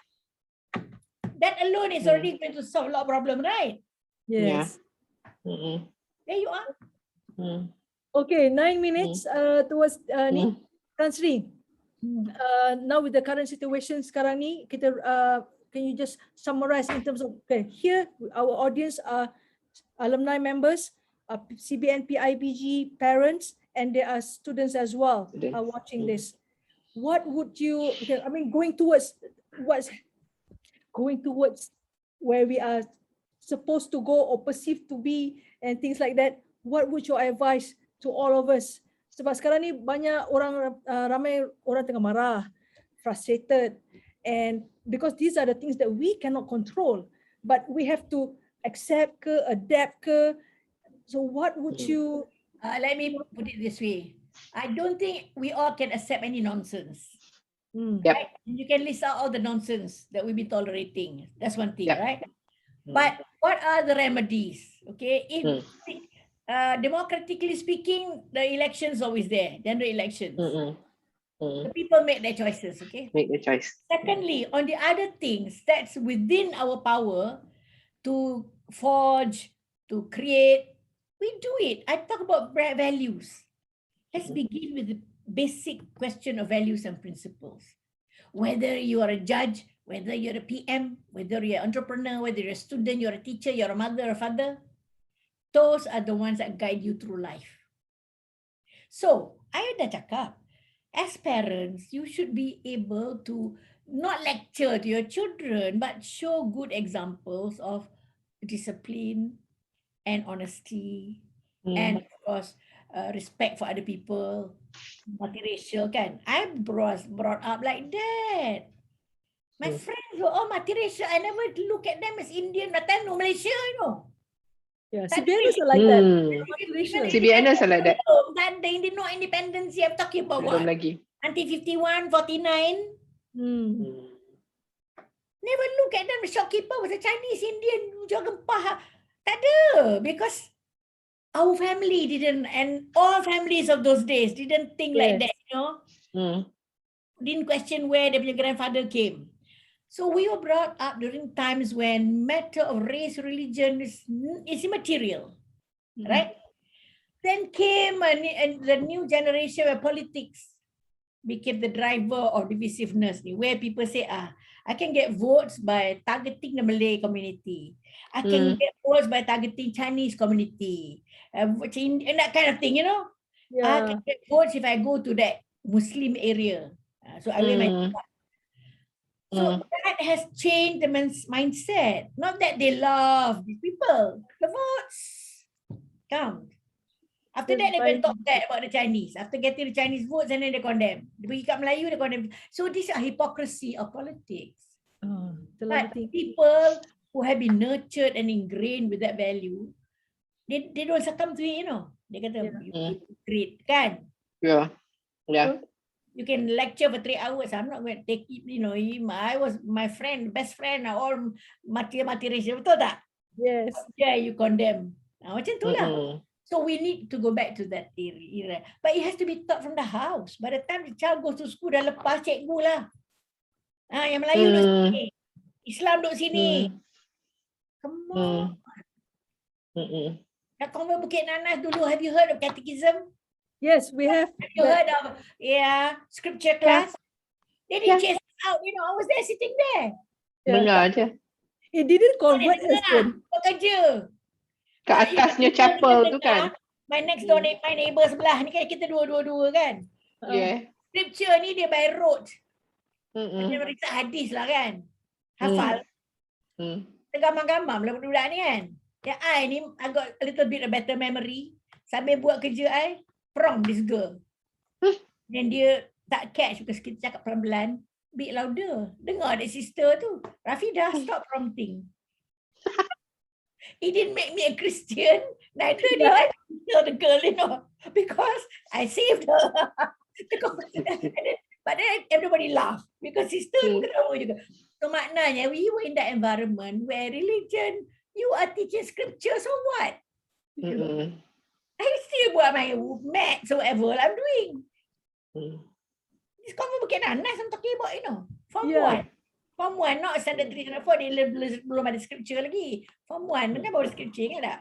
that alone is already going to solve a lot of problem, right? Yes. There you are. Okay, 9 minutes towards ni. Tan Sri. Now with the current situation sekarang ni, kita can you just summarize in terms of, okay, here our audience are alumni members, CBN PIBG parents, and there are students as well are watching this. What would you, I mean, going towards where we are supposed to go or perceived to be and things like that, what would your advice to all of us? Sebab sekarang ni banyak orang, ramai orang tengah marah, frustrated, and because these are the things that we cannot control, but we have to accept ke, adapt ke. So what would you... let me put it this way. I don't think we all can accept any nonsense. Right? You can list out all the nonsense that we've been tolerating. That's one thing, right? But what are the remedies? Okay, democratically speaking, the elections always there, general elections. The people make their choices, okay? Make the choice. Secondly, on the other things that's within our power to forge, to create, we do it. I talk about values. Let's begin with the basic question of values and principles. Whether you are a judge, whether you're a PM, whether you're an entrepreneur, whether you're a student, you're a teacher, you're a mother or father, those are the ones that guide you through life. So, I dah cakap, as parents, you should be able to not lecture to your children, but show good examples of discipline and honesty, and of course, respect for other people, multiracial kan. I brought up like that. My friends were all multiracial. I never look at them as Indian, but no Malaysia, you know. Yeah, CBNers are like that. CBNers are like that. That they did not independence. I'm talking about what? Belum lagi. Until 51, 49. Never look at them. The shopkeeper was a Chinese, Indian, jual gempah. Tak ada. Because our family didn't, and all families of those days didn't think like that, you know. Didn't question where their grandfather came. So we were brought up during times when matter of race, religion is immaterial, right? Then came the new generation where politics became the driver of divisiveness, where people say, I can get votes by targeting the Malay community. I can get votes by targeting Chinese community. And that kind of thing, you know. I can get votes if I go to that Muslim area. So I wear my hijab. So that has changed the mindset. Not that they love these people. The votes count. After that, they went talk bad about the Chinese. After getting the Chinese votes, and then they condemn. They pergi kat Melayu, they condemn. So this is a hypocrisy of politics. But people who have been nurtured and ingrained with that value, they don't succumb to it, you know. They kata, great, kan? Yeah. So, you can lecture for 3 hours. I'm not going to take it, you know. I was my friend, best friend, all mati racial. Betul tak? Yes. Yeah, you condemn. Macam tu lah. So we need to go back to that era. But it has to be taught from the house. By the time the child goes to school, dah lepas cikgu lah. Yang Melayu duduk sini. Islam duduk sini. Come on. Nak convert Bukit Nanas dulu. Have you heard of catechism? Yes, we have. Have you heard of scripture class? They didn't chase us out. You know, I was there sitting there. Dengar je. It didn't convert us. Buat kerja. Kat atasnya chapel tu kan. My next door, my neighbor sebelah ni kan kita dua-dua kan. Yeah. Scripture ni dia by rote. Dia meriksa hadis lah kan. Hafal. Gambar-gambar lah budak ni kan. Yang I ni, I got a little bit of better memory. Sambil buat kerja I, prompt this girl. Dan dia tak catch because kita cakap pelan-pelan. Bit louder. Dengar that sister tu. Rafidah, stop prompting. It didn't make me a Christian. Neither did I tell the girl, you know, because I saved her. But then everybody laughed because sister ketawa juga. So maknanya we were in that environment where religion, you are teaching scripture, so what? I still buat my maths or whatever I'm doing. This convert Bukit Nanas I'm talking about, you know. Form 1. Form 1, not standard 3 and 4, dia belum ada scripture lagi. Form 1, kan baru scripture kan tak?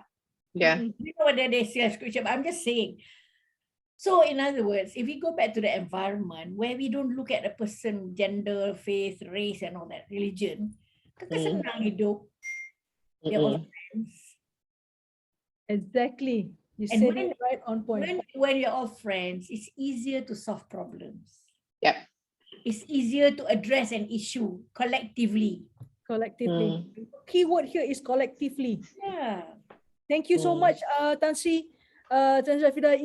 Yeah. You know whether they say scripture, but I'm just saying. So in other words, if we go back to the environment where we don't look at a person, gender, faith, race and all that, religion, kita senang hidup. They're all friends. Exactly. You said it right on point. When you're all friends, it's easier to solve problems. Yep. It's easier to address an issue collectively. Collectively. Keyword here is collectively. Yeah. Thank you so much, Tan Sri. Tan Rafidah,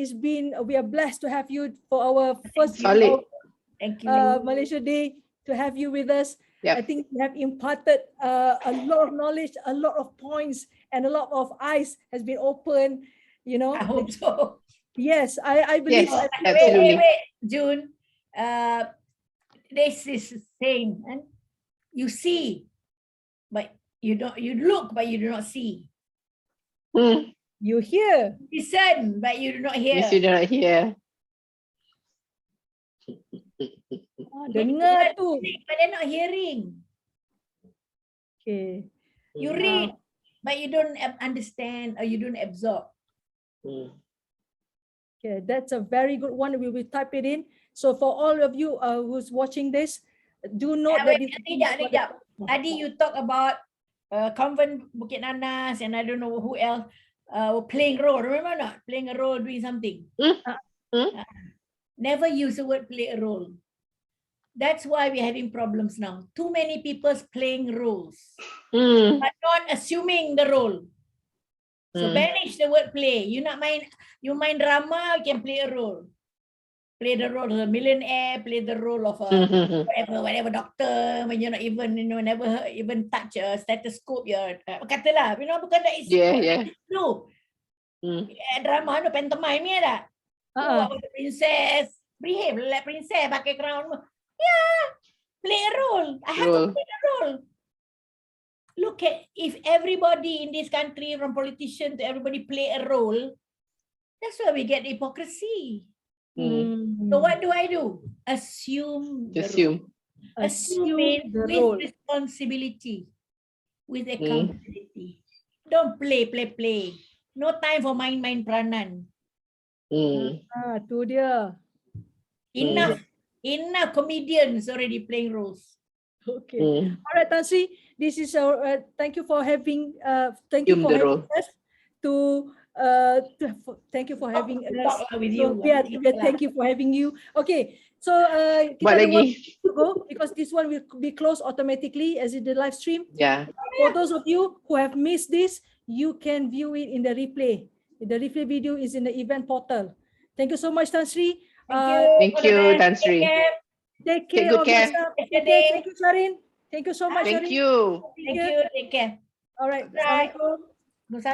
we are blessed to have you for our first Thank you. Malaysia Day, to have you with us. Yep. I think you have imparted a lot of knowledge, a lot of points, and a lot of eyes has been opened. You know, I hope so. Yes, I believe. Yes, so. absolutely. Wait, June. This is the same, and you see, but you don't. You look, but you do not see. You hear. Listen, but you do not hear. Yes, you do not hear. Dengar tu. But they're not hearing. Okay. You read, but you don't understand or you don't absorb. Okay, that's a very good one. We will type it in. So for all of you who's watching this, do note that this. Sekejap. Tadi you talk about convent Bukit Nanas and I don't know who else playing role. Remember not? Playing a role, doing something. Never use the word play a role. That's why we're having problems now. Too many people playing roles, but not assuming the role. So banish the word play. You mind drama, you can play a role. Play the role of a millionaire, play the role of a whatever doctor, when you're not even, never even touch a stethoscope, katalah, bukan that is true. Drama, pantomime ni ada. The princess, behave like princess, pakai crown. Yeah, play a role. I have to play a role. Look at, if everybody in this country, from politician to everybody, play a role, that's why we get hypocrisy. So what do? Assume the role. Assume. Assume it the with role. responsibility, with accountability. Don't play. No time for main peranan. Tu dia. Enough comedians already playing roles. Okay. All right, Tan Sri, this is our thank you for having Assume the role. us to thank you for having us. Talk with So, you. thank you for having you. Okay. So kita Buat ada lagi. one to go because this one will be closed automatically as in the live stream. Yeah. For those of you who have missed this, you can view it in the replay. The replay video is in the event portal. Thank you so much, Tan Sri. Thank you, Tan Sri. Take Take care good of care. yourself. Take Take care. care. Thank you, Sharin. Thank you so much, Thank Sharin. you. Thank you. Take care. All right. Right. Assalamualaikum.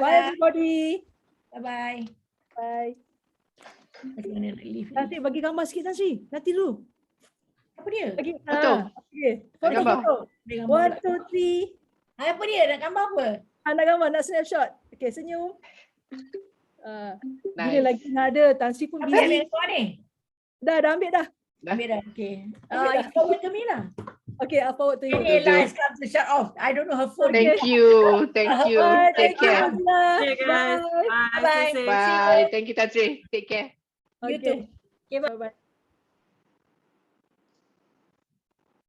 Bye, everybody. Bye. Bye. Macam mana nak leave? Nanti bagi gambar sikit, Tan Sri. Nanti dulu. Apa dia? Bagi. Foto. Okay. Ada gambar. Foto. Dia gambar 1, 2, 3. Apa dia? Nak gambar apa? Nak gambar, nak snapshot. Okay, senyum. Bila Nice. lagi nak ada, Tan Sri pun Apa yang busy. keluar ni? Dah ambil dah. Ambil dah. Okay. Ambil dah. Forward to me lah. Okay, I'll forward to you. Okay, last comes to shut off. I don't know her phone. Thank you. Thank you. Bye. Take Thank you, care. Fazila. Okay, guys. Bye. Bye. Bye. Stay safe. Bye. Thank you, Tan Sri. Take care. You Okay. too. Okay, bye. Bye-bye.